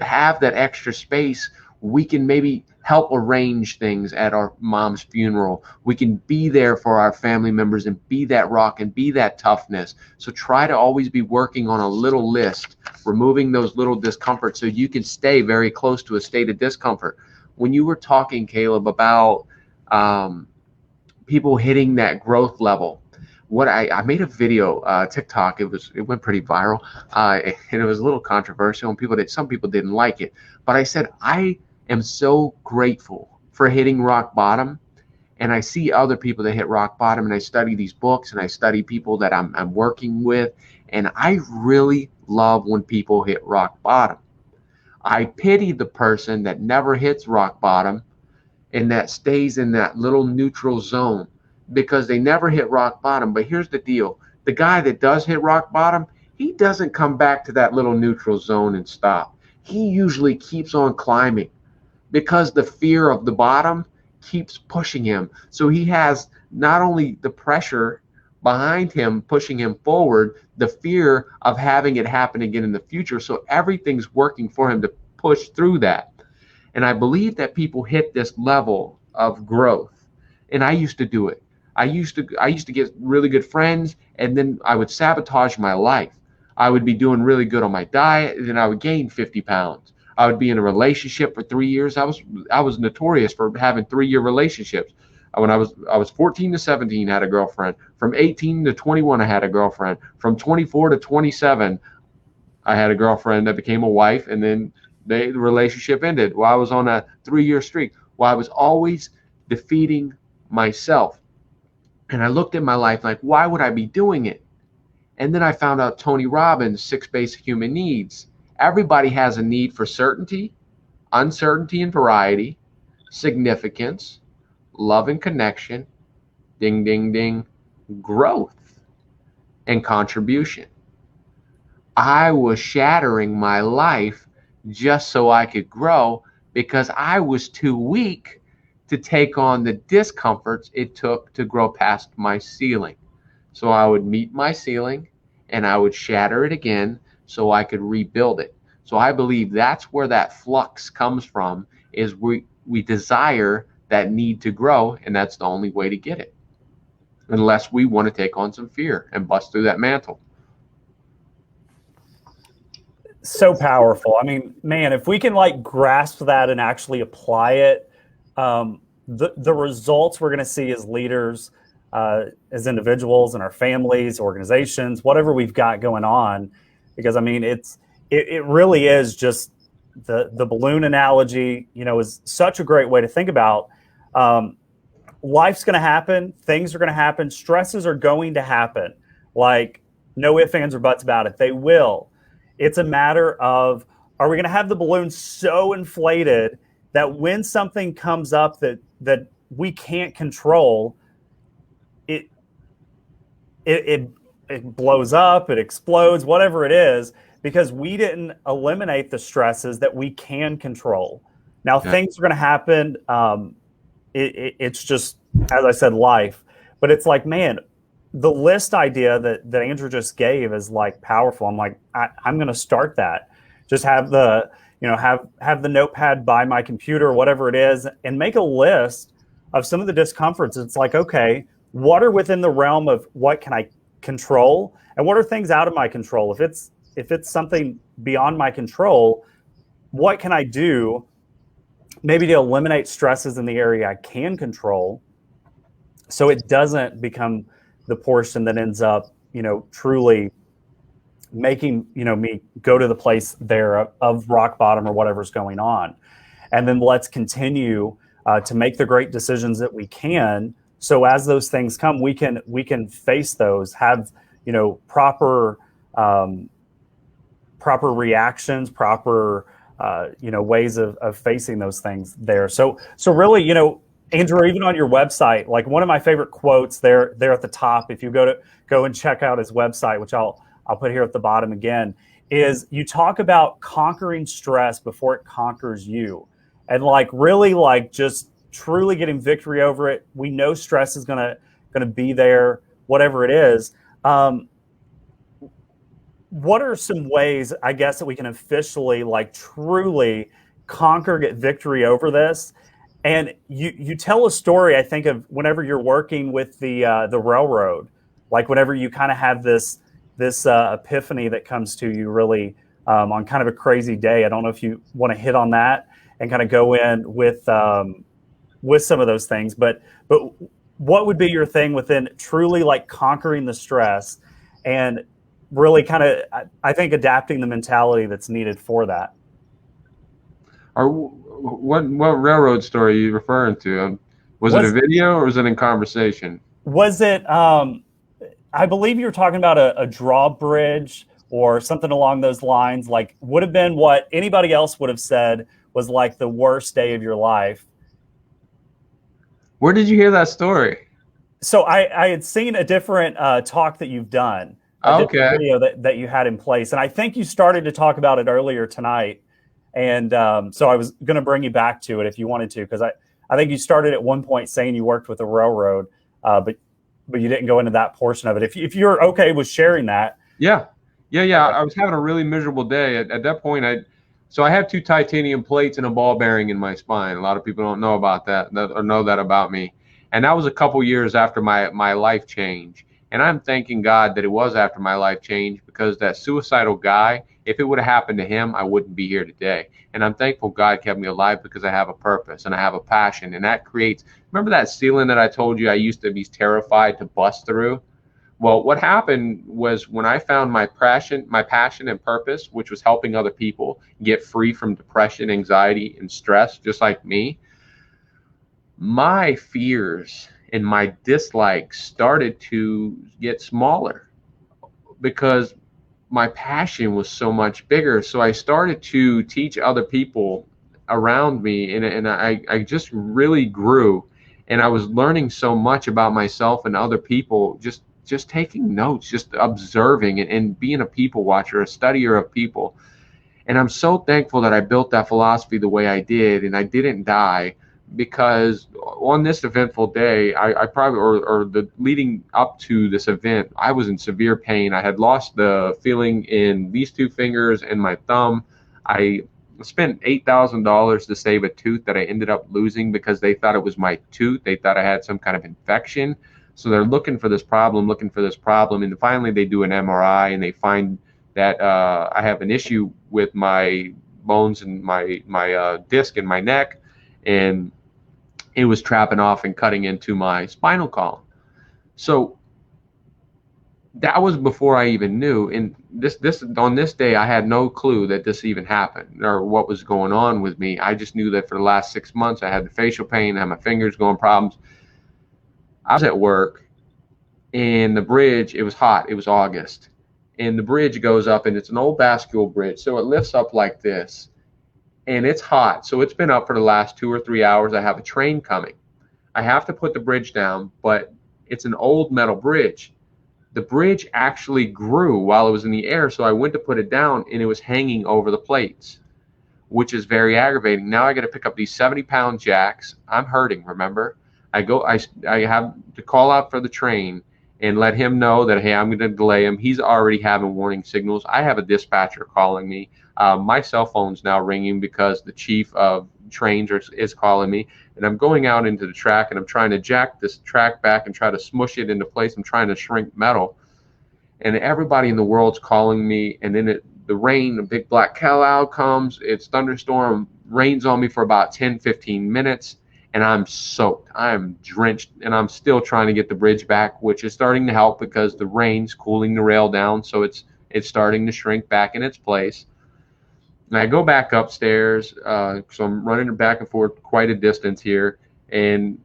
have that extra space, we can maybe help arrange things at our mom's funeral. We can be there for our family members and be that rock and be that toughness. So try to always be working on a little list, removing those little discomforts so you can stay very close to a state of discomfort. When you were talking, Caleb, about people hitting that growth level, what I made a video, TikTok. It went pretty viral, and it was a little controversial, and some people didn't like it. But I said I am so grateful for hitting rock bottom, and I see other people that hit rock bottom, and I study these books, and I study people that I'm working with, and I really love when people hit rock bottom. I pity the person that never hits rock bottom and that stays in that little neutral zone, because they never hit rock bottom. But here's the deal. The guy that does hit rock bottom, he doesn't come back to that little neutral zone and stop. He usually keeps on climbing because the fear of the bottom keeps pushing him. So he has not only the pressure behind him pushing him forward, the fear of having it happen again in the future. So everything's working for him to push through that. And I believe that people hit this level of growth. And I used to do it. I used to get really good friends, and then I would sabotage my life. I would be doing really good on my diet, and then I would gain 50 pounds. I would be in a relationship for 3 years. I was notorious for having 3-year relationships. When I was 14 to 17, I had a girlfriend. From 18 to 21, I had a girlfriend. From 24 to 27, I had a girlfriend that became a wife, and then the relationship ended. Well, I was on a 3-year streak. Well, I was always defeating myself. And I looked at my life like, why would I be doing it? And then I found out Tony Robbins' 6 basic human needs. Everybody has a need for certainty, uncertainty and variety, significance, love and connection, ding, ding, ding, growth, and contribution. I was shattering my life just so I could grow because I was too weak to take on the discomforts it took to grow past my ceiling. So I would meet my ceiling and I would shatter it again so I could rebuild it. So I believe that's where that flux comes from, is we desire that need to grow, and that's the only way to get it, unless we want to take on some fear and bust through that mantle. So powerful. I mean, man, if we can like grasp that and actually apply it, the results we're going to see as leaders, as individuals, in our families, organizations, whatever we've got going on. Because I mean, it really is just the balloon analogy, is such a great way to think about. life's going to happen. Things are going to happen. Stresses are going to happen. Like, no ifs, ands, or buts about it. They will. It's a matter of, are we going to have the balloon so inflated that when something comes up that we can't control, it blows up, it explodes, whatever it is, because we didn't eliminate the stresses that we can control. Now, things are going to happen. It's just, as I said, life. But it's like, man, the list idea that Andrew just gave is like powerful. I'm like, I'm going to start that. Just have the, have the notepad by my computer, whatever it is, and make a list of some of the discomforts. It's like, okay, what are within the realm of what can I control, and what are things out of my control? If it's something beyond my control, what can I do maybe to eliminate stresses in the area I can control, so it doesn't become the portion that ends up, truly making, me go to the place there of rock bottom or whatever's going on. And then let's continue to make the great decisions that we can. So as those things come, we can face those, have, proper reactions, proper, ways of facing those things there. So really, Andrew, even on your website, like one of my favorite quotes there at the top, if you go and check out his website, which I'll put here at the bottom again, is you talk about conquering stress before it conquers you. And like really like just truly getting victory over it. We know stress is gonna be there, whatever it is. What are some ways, I guess, that we can officially like truly conquer, get victory over this? And you tell a story, I think, of whenever you're working with the railroad, like whenever you kind of have this epiphany that comes to you really on kind of a crazy day. I don't know if you want to hit on that and kind of go in with some of those things, but what would be your thing within truly like conquering the stress and really kind of, I think, adapting the mentality that's needed for that? Or what railroad story are you referring to? Was it a video or was it in conversation? Was it, I believe you were talking about a drawbridge or something along those lines, like would have been what anybody else would have said was like the worst day of your life. Where did you hear that story? So I had seen a different talk that you've done, different video that you had in place. And I think you started to talk about it earlier tonight. And so I was going to bring you back to it if you wanted to, because I think you started at one point saying you worked with the railroad, but you didn't go into that portion of it. If you're okay with sharing that. Yeah. I was having a really miserable day. At that point, I have 2 titanium plates and a ball bearing in my spine. A lot of people don't know about that or know that about me. And that was a couple years after my life change. And I'm thanking God that it was after my life change, because that suicidal guy, if it would have happened to him, I wouldn't be here today. And I'm thankful God kept me alive because I have a purpose and I have a passion. And that creates, remember that ceiling that I told you I used to be terrified to bust through? Well, what happened was when I found my passion and purpose, which was helping other people get free from depression, anxiety, and stress, just like me, my fears and my dislikes started to get smaller because my passion was so much bigger. So I started to teach other people around me, and I just really grew, and I was learning so much about myself and other people, just taking notes, just observing and being a people watcher, a studier of people. And I'm so thankful that I built that philosophy the way I did, and I didn't die, because on this eventful day, I probably, or the leading up to this event, I was in severe pain. I had lost the feeling in these 2 fingers and my thumb. I spent $8,000 to save a tooth that I ended up losing because they thought it was my tooth. They thought I had some kind of infection. So they're looking for this problem. And finally they do an MRI and they find that I have an issue with my bones and my disc in my neck. And it was trapping off and cutting into my spinal column. So that was before I even knew. And on this day, I had no clue that this even happened or what was going on with me. I just knew that for the last 6 months, I had the facial pain, I had my fingers going problems. I was at work, and the bridge, it was hot. It was August. And the bridge goes up, and it's an old bascule bridge. So it lifts up like this, and it's hot. So it's been up for the last 2 or 3 hours. I have a train coming. I have to put the bridge down, but it's an old metal bridge. The bridge actually grew while it was in the air. So I went to put it down, and it was hanging over the plates, which is very aggravating. Now I got to pick up these 70-pound jacks. I'm hurting, remember? I have to call out for the train and let him know that, hey, I'm going to delay him. He's already having warning signals. I have a dispatcher calling me. My cell phone's now ringing because the chief of trains is calling me. And I'm going out into the track, and I'm trying to jack this track back and try to smush it into place. I'm trying to shrink metal. And everybody in the world's calling me. And then the rain, a big black cloud comes. It's thunderstorm, rains on me for about 10, 15 minutes. And I'm soaked. I'm drenched, and I'm still trying to get the bridge back, which is starting to help because the rain's cooling the rail down, so it's starting to shrink back in its place. And I go back upstairs, so I'm running back and forth quite a distance here, and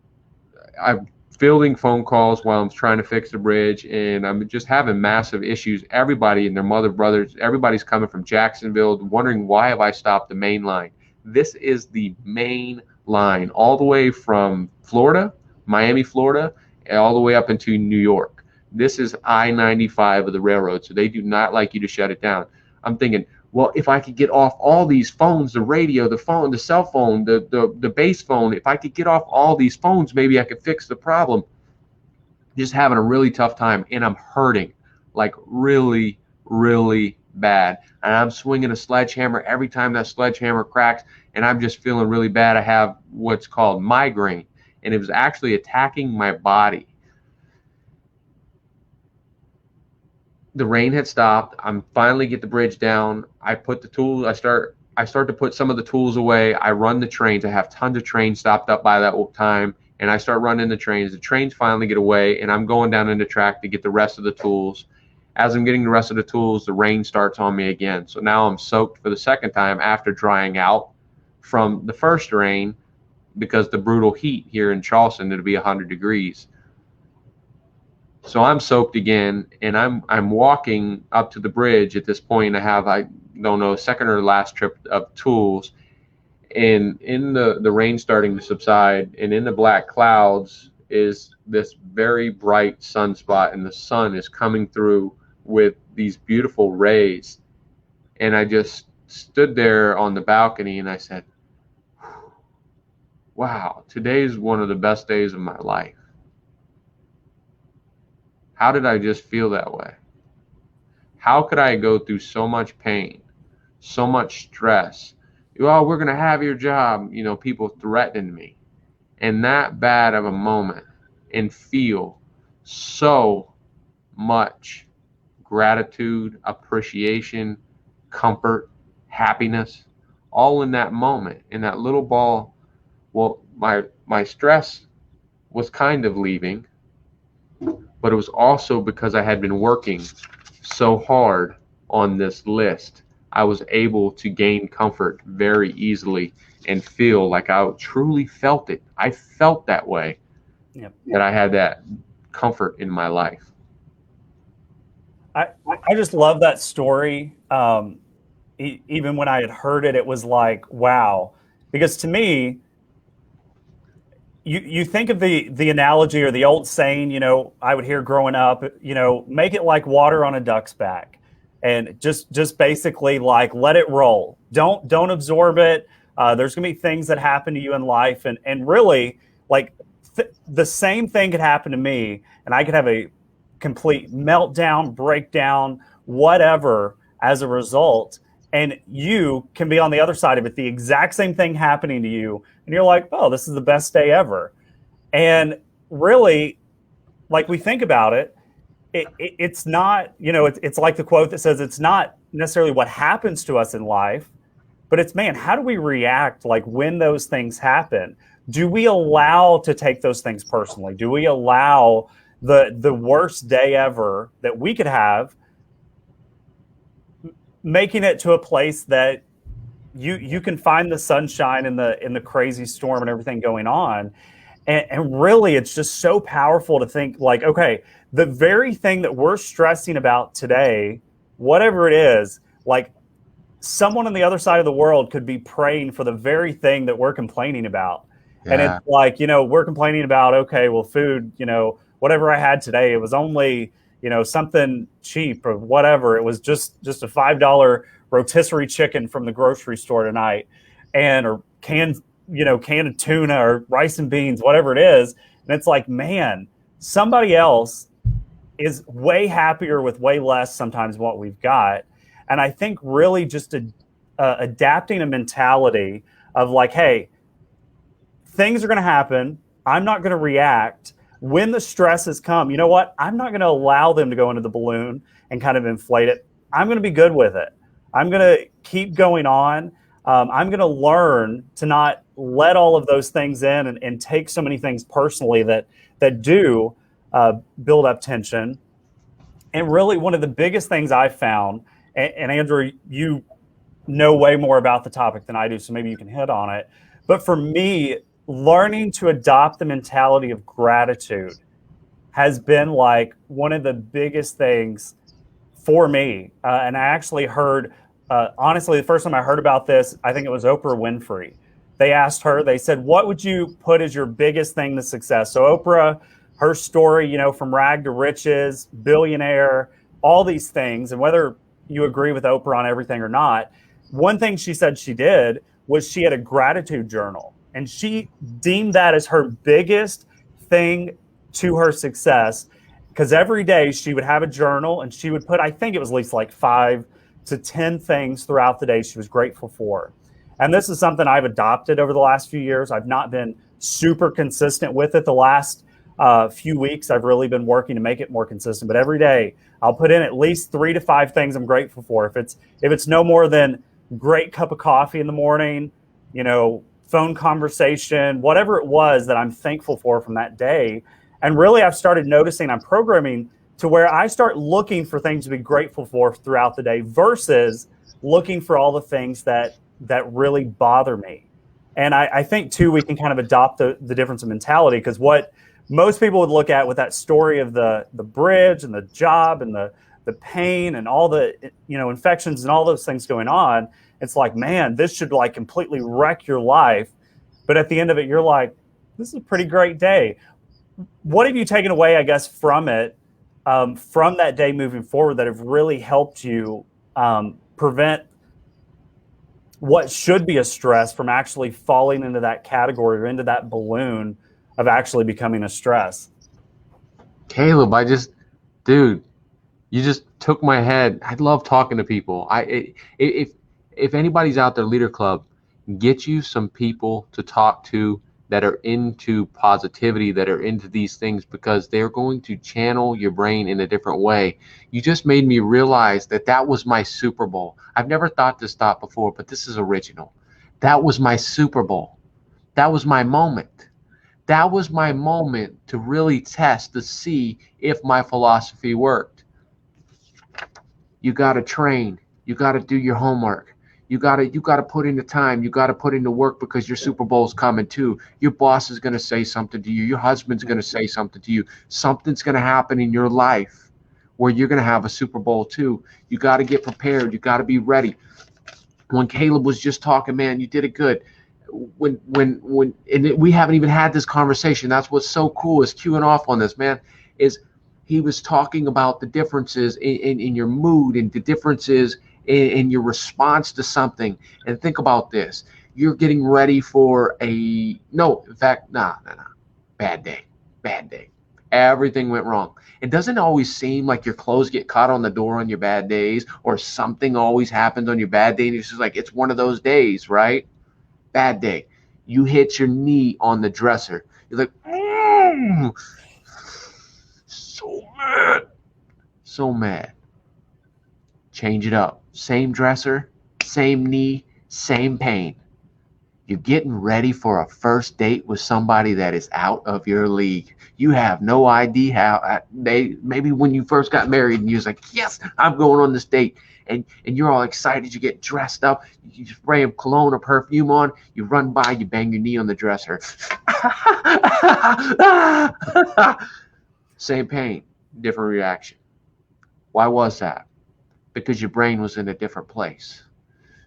I'm fielding phone calls while I'm trying to fix the bridge, and I'm just having massive issues. Everybody and their mother, brothers, everybody's coming from Jacksonville, wondering why have I stopped the main line. This is the main line all the way from Florida, Miami, Florida, and all the way up into New York. This is I-95 of the railroad, so they do not like you to shut it down. I'm thinking, well, if I could get off all these phones, the radio, the phone, the cell phone, the base phone, if I could get off all these phones, maybe I could fix the problem. Just having a really tough time, and I'm hurting, like really, really bad. And I'm swinging a sledgehammer every time that sledgehammer cracks, and I'm just feeling really bad. I have what's called migraine, and it was actually attacking my body. The rain had stopped. I'm finally get the bridge down. I put the tools. I start to put some of the tools away. I run the trains. I have tons of trains stopped up by that time, and I start running the trains. The trains finally get away, and I'm going down in the track to get the rest of the tools. As I'm getting the rest of the tools, the rain starts on me again. So now I'm soaked for the second time after drying out from the first rain, because the brutal heat here in Charleston, it'll be 100 degrees. So I'm soaked again, and I'm walking up to the bridge at this point. I don't know, second or last trip of tools, and in the rain starting to subside, and in the black clouds is this very bright sunspot, and the sun is coming through with these beautiful rays. And I just stood there on the balcony, and I said, wow, today is one of the best days of my life. How did I just feel that way? How could I go through so much pain, so much stress? Oh, we're going to have your job. You know, people threatening me. And that bad of a moment, and feel so much gratitude, appreciation, comfort, happiness, all in that moment, in that little ball. Well, my stress was kind of leaving, but it was also because I had been working so hard on this list. I was able to gain comfort very easily and feel like I truly felt it. I felt that way. Yep. That I had that comfort in my life. I just love that story. Even when I had heard it, it was like, wow. Because to me, you think of the analogy or the old saying, you know, I would hear growing up, you know, make it like water on a duck's back, and just basically like let it roll. Don't absorb it. There's gonna be things that happen to you in life, and really like the same thing could happen to me, and I could have a complete meltdown, breakdown, whatever as a result. And you can be on the other side of it, the exact same thing happening to you. And you're like, oh, this is the best day ever. And really, like we think about it, it's not, you know, it's like the quote that says it's not necessarily what happens to us in life, but it's, man, how do we react like when those things happen? Do we allow to take those things personally? Do we allow the worst day ever that we could have, making it to a place that you can find the sunshine in the crazy storm and everything going on? And really, it's just so powerful to think like, okay, the very thing that we're stressing about today, whatever it is, like someone on the other side of the world could be praying for the very thing that we're complaining about. And it's Yeah. like, we're complaining about, okay, well, food, whatever I had today, it was only, something cheap or whatever. It was just a $5 rotisserie chicken from the grocery store tonight, and or canned of tuna or rice and beans, whatever it is. And it's like, man, somebody else is way happier with way less sometimes what we've got. And I think really just adapting a mentality of like, hey, things are going to happen. I'm not going to react. When the stresses come, you know what? I'm not going to allow them to go into the balloon and kind of inflate it. I'm going to be good with it. I'm going to keep going on. I'm going to learn to not let all of those things in and take so many things personally that do build up tension. And really, one of the biggest things I've found, and Andrew, you know way more about the topic than I do, so maybe you can hit on it. But for me, learning to adopt the mentality of gratitude has been like one of the biggest things for me. And I actually heard, honestly, the first time I heard about this, I think it was Oprah Winfrey. They asked her, they said, what would you put as your biggest thing to success? So Oprah, her story, from rag to riches, billionaire, all these things. And whether you agree with Oprah on everything or not, one thing she said she did was she had a gratitude journal. And she deemed that as her biggest thing to her success, because every day she would have a journal and she would put, I think it was at least like 5 to 10 things throughout the day she was grateful for. And this is something I've adopted over the last few years. I've not been super consistent with it the last few weeks. I've really been working to make it more consistent. But every day I'll put in at least 3 to 5 things I'm grateful for. If it's no more than great cup of coffee in the morning, phone conversation, whatever it was that I'm thankful for from that day. And really, I've started noticing I'm programming to where I start looking for things to be grateful for throughout the day versus looking for all the things that really bother me. And I think, too, we can kind of adopt the difference of mentality, because what most people would look at with that story of the bridge and the job and the pain and all the infections and all those things going on, it's like, man, this should like completely wreck your life. But at the end of it, you're like, this is a pretty great day. What have you taken away, I guess, from it, from that day moving forward, that have really helped you prevent what should be a stress from actually falling into that category or into that balloon of actually becoming a stress? Caleb, dude, you just took my head. I love talking to people. If anybody's out there, Leader Club, get you some people to talk to that are into positivity, that are into these things, because they're going to channel your brain in a different way. You just made me realize that was my Super Bowl. I've never thought this thought before, but this is original. That was my Super Bowl. That was my moment. That was my moment to really test to see if my philosophy worked. You got to train. You got to do your homework. You got to put in the time. You got to put in the work, because your Super Bowl's coming too. Your boss is going to say something to you. Your husband's going to say something to you. Something's going to happen in your life where you're going to have a Super Bowl too. You got to get prepared. You got to be ready. When Caleb was just talking, man, you did it good. We haven't even had this conversation. That's what's so cool, is queuing off on this, man, is he was talking about the differences in your mood and the differences in your response to something. And think about this. You're getting ready for bad day. Everything went wrong. It doesn't always seem like your clothes get caught on the door on your bad days, or something always happens on your bad day. And it's just like, it's one of those days, right? Bad day. You hit your knee on the dresser. You're like, so mad. Change it up. Same dresser, same knee, same pain. You're getting ready for a first date with somebody that is out of your league. You have no idea how maybe when you first got married and you was like, yes, I'm going on this date. and you're all excited. You get dressed up. You spray a cologne or perfume on. You run by. You bang your knee on the dresser. Same pain, different reaction. Why was that? Because your brain was in a different place.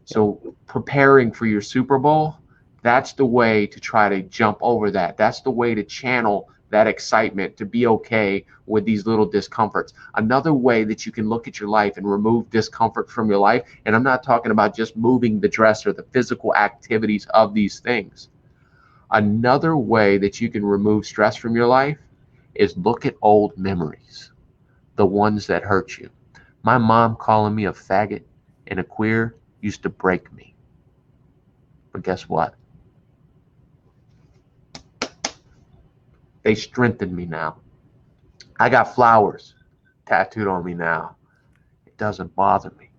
So preparing for your Super Bowl, that's the way to try to jump over that. That's the way to channel that excitement, to be okay with these little discomforts. Another way that you can look at your life and remove discomfort from your life, and I'm not talking about just moving the dress or the physical activities of these things. Another way that you can remove stress from your life is look at old memories, the ones that hurt you. My mom calling me a faggot and a queer used to break me. But guess what? They strengthened me now. I got flowers tattooed on me now. It doesn't bother me.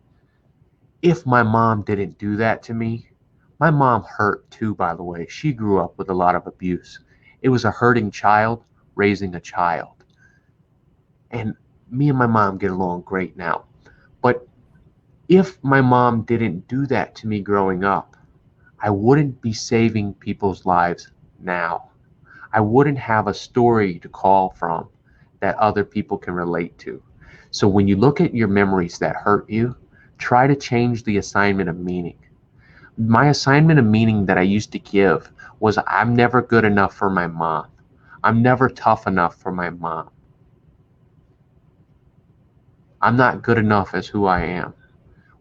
If my mom didn't do that to me, my mom hurt too, by the way. She grew up with a lot of abuse. It was a hurting child raising a child. And me and my mom get along great now. But if my mom didn't do that to me growing up, I wouldn't be saving people's lives now. I wouldn't have a story to call from that other people can relate to. So when you look at your memories that hurt you, try to change the assignment of meaning. My assignment of meaning that I used to give was, I'm never good enough for my mom. I'm never tough enough for my mom. I'm not good enough as who I am.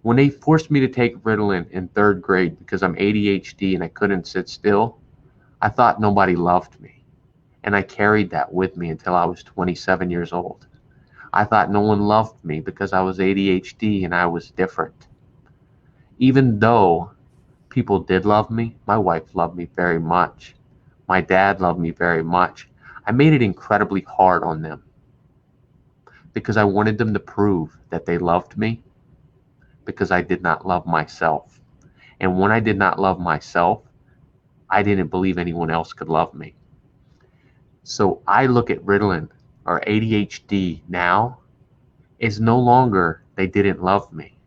When they forced me to take Ritalin in 3rd grade because I'm ADHD and I couldn't sit still, I thought nobody loved me. And I carried that with me until I was 27 years old. I thought no one loved me because I was ADHD and I was different. Even though people did love me, my wife loved me very much. My dad loved me very much. I made it incredibly hard on them because I wanted them to prove that they loved me, because I did not love myself. And when I did not love myself, I didn't believe anyone else could love me. So I look at Ritalin or ADHD now is no longer they didn't love me.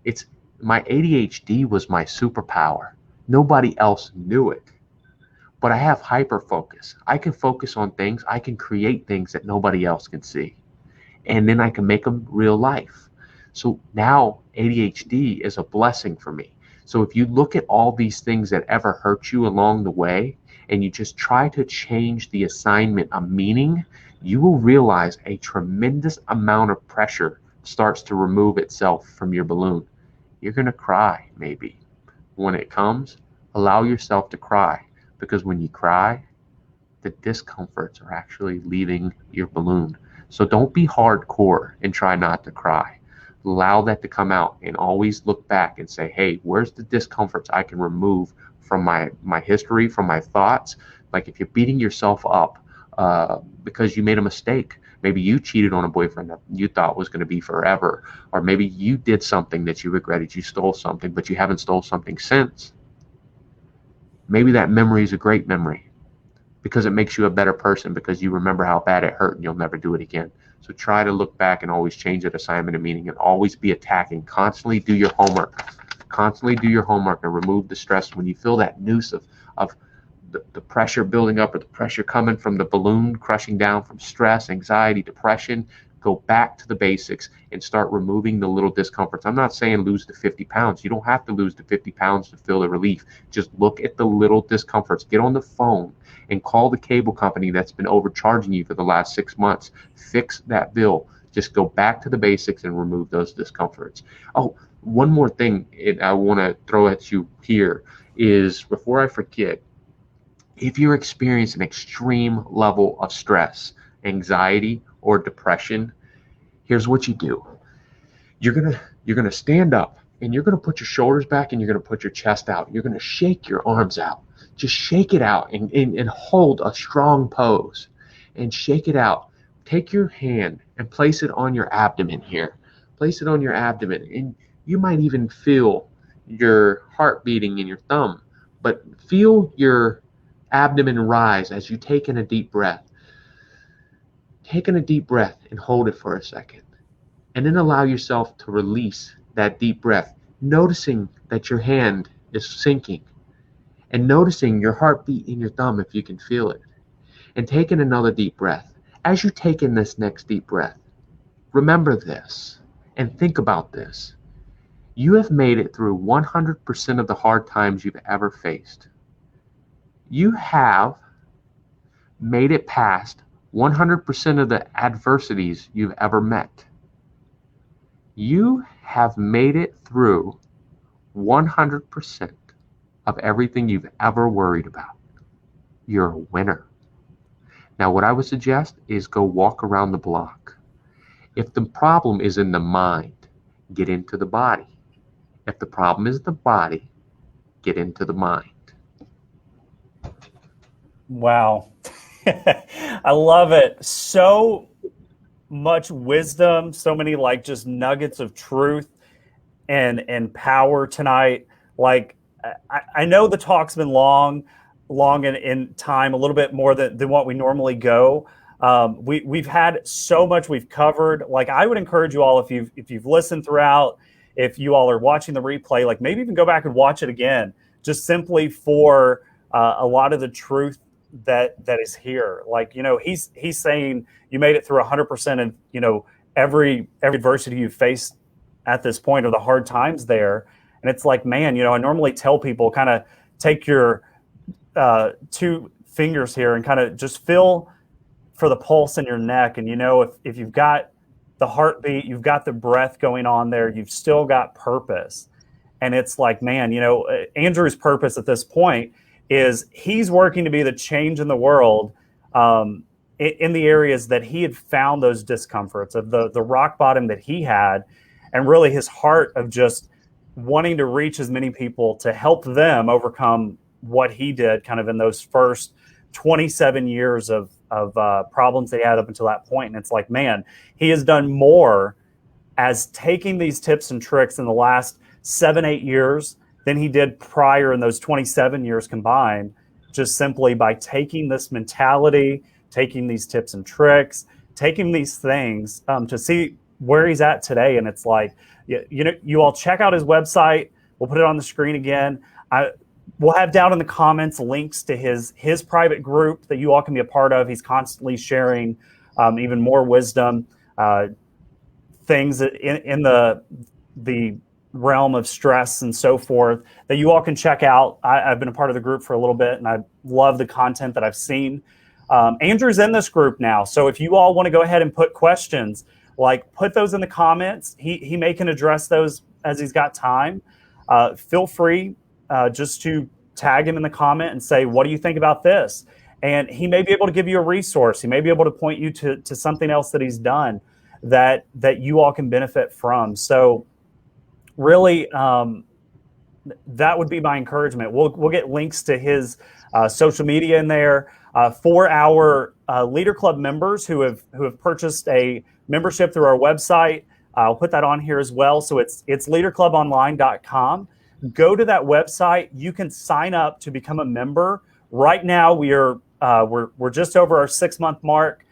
It's my ADHD was my superpower. Nobody else knew it. But I have hyper focus. I can focus on things. I can create things that nobody else can see. And then I can make them real life. So now ADHD is a blessing for me. So if you look at all these things that ever hurt you along the way, and you just try to change the assignment of meaning, you will realize a tremendous amount of pressure starts to remove itself from your balloon. You're going to cry, maybe. When it comes, allow yourself to cry, because when you cry, the discomforts are actually leaving your balloon. So don't be hardcore and try not to cry. Allow that to come out and always look back and say, hey, where's the discomforts I can remove from my history, from my thoughts? Like if you're beating yourself up because you made a mistake, maybe you cheated on a boyfriend that you thought was going to be forever, or maybe you did something that you regretted, you stole something, but you haven't stole something since. Maybe that memory is a great memory because it makes you a better person, because you remember how bad it hurt and you'll never do it again. So try to look back and always change that assignment of meaning and always be attacking. Constantly do your homework. Constantly do your homework and remove the stress. When you feel that noose of the pressure building up, or the pressure coming from the balloon crushing down from stress, anxiety, depression, go back to the basics and start removing the little discomforts. I'm not saying lose the 50 pounds. You don't have to lose the 50 pounds to feel the relief. Just look at the little discomforts. Get on the phone and call the cable company that's been overcharging you for the last 6 months. Fix that bill. Just go back to the basics and remove those discomforts. Oh, one more thing I want to throw at you here is, before I forget, if you're experiencing an extreme level of stress, anxiety, or depression, here's what you do. You're gonna stand up and you're gonna put your shoulders back and you're gonna put your chest out. You're gonna shake your arms out. Just shake it out and hold a strong pose and shake it out. Take your hand and place it on your abdomen here. Place it on your abdomen, and you might even feel your heart beating in your thumb, but feel your abdomen rise as you take in a deep breath. Take in a deep breath and hold it for a second. And then allow yourself to release that deep breath, noticing that your hand is sinking and noticing your heartbeat in your thumb if you can feel it. And taking another deep breath. As you take in this next deep breath, remember this and think about this. You have made it through 100% of the hard times you've ever faced. You have made it past 100% of the adversities you've ever met. You have made it through 100% of everything you've ever worried about. You're a winner. Now, what I would suggest is go walk around the block. If the problem is in the mind, get into the body. If the problem is the body, get into the mind. Wow. I love it. So much wisdom, so many like just nuggets of truth and power tonight. Like I know the talk's been long in time, a little bit more than what we normally go. We've had so much we've covered. Like I would encourage you all, if you've listened throughout, if you all are watching the replay, like maybe even go back and watch it again, just simply for a lot of the truth that is here. Like, you know, he's saying you made it through 100% of, you know, every adversity you faced at this point, or the hard times there. And it's like, man, you know, I normally tell people kind of take your two fingers here and kind of just feel for the pulse in your neck. And, you know, if you've got the heartbeat, you've got the breath going on there, you've still got purpose. And it's like, man, you know, Andrew's purpose at this point is he's working to be the change in the world in the areas that he had found those discomforts of the rock bottom that he had, and really his heart of just wanting to reach as many people to help them overcome what he did kind of in those first 27 years of problems they had up until that point. And it's like, man, he has done more as taking these tips and tricks in the last 7-8 years than he did prior in those 27 years combined, just simply by taking this mentality, taking these tips and tricks, taking these things to see where he's at today. And it's like, you know, you all check out his website. We'll put it on the screen again. We'll have down in the comments links to his private group that you all can be a part of. He's constantly sharing even more wisdom, things in the realm of stress and so forth that you all can check out. I've been a part of the group for a little bit, and I love the content that I've seen. Andrew's in this group now, so if you all want to go ahead and put questions, like put those in the comments. He may can address those as he's got time. Feel free just to tag him in the comment and say, what do you think about this? And he may be able to give you a resource. He may be able to point you to something else that he's done that you all can benefit from. So really, that would be my encouragement. We'll get links to his social media in there for our Leader Club members who have purchased a membership through our website. I'll put that on here as well. So it's leaderclubonline.com. Go to that website. You can sign up to become a member. Right now, we're just over our 6-month mark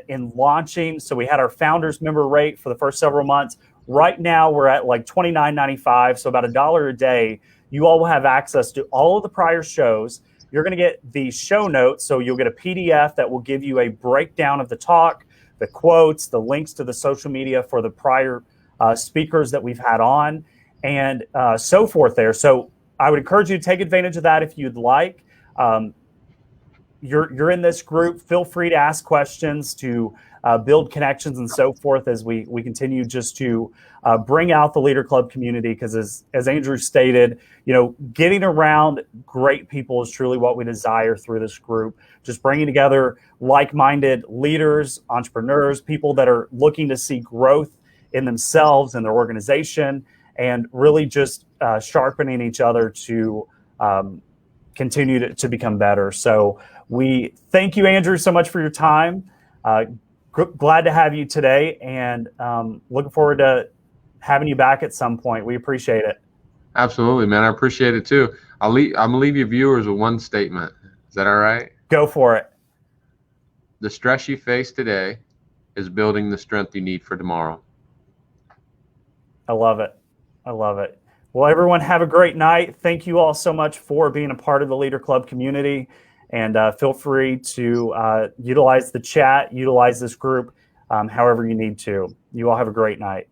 in launching. So we had our founders member rate for the first several months. Right now, we're at like $29.95, so about $1 a day. You all will have access to all of the prior shows. You're going to get the show notes, so you'll get a PDF that will give you a breakdown of the talk, the quotes, the links to the social media for the prior speakers that we've had on, and so forth there. So I would encourage you to take advantage of that if you'd like. You're in this group. Feel free to ask questions, to build connections and so forth as we continue just to bring out the Leader Club community. Because as Andrew stated, you know, getting around great people is truly what we desire through this group. Just bringing together like-minded leaders, entrepreneurs, people that are looking to see growth in themselves and their organization, and really just sharpening each other to continue to become better. So we thank you, Andrew, so much for your time. Glad to have you today, and looking forward to having you back at some point. We appreciate it. Absolutely, man. I appreciate it too. I'm gonna leave your viewers with one statement. Is that all right? Go for it. The stress you face today is building the strength you need for tomorrow. I love it. I love it. Well, everyone, have a great night. Thank you all so much for being a part of the Leader Club community. And feel free to utilize the chat, utilize this group however you need to. You all have a great night.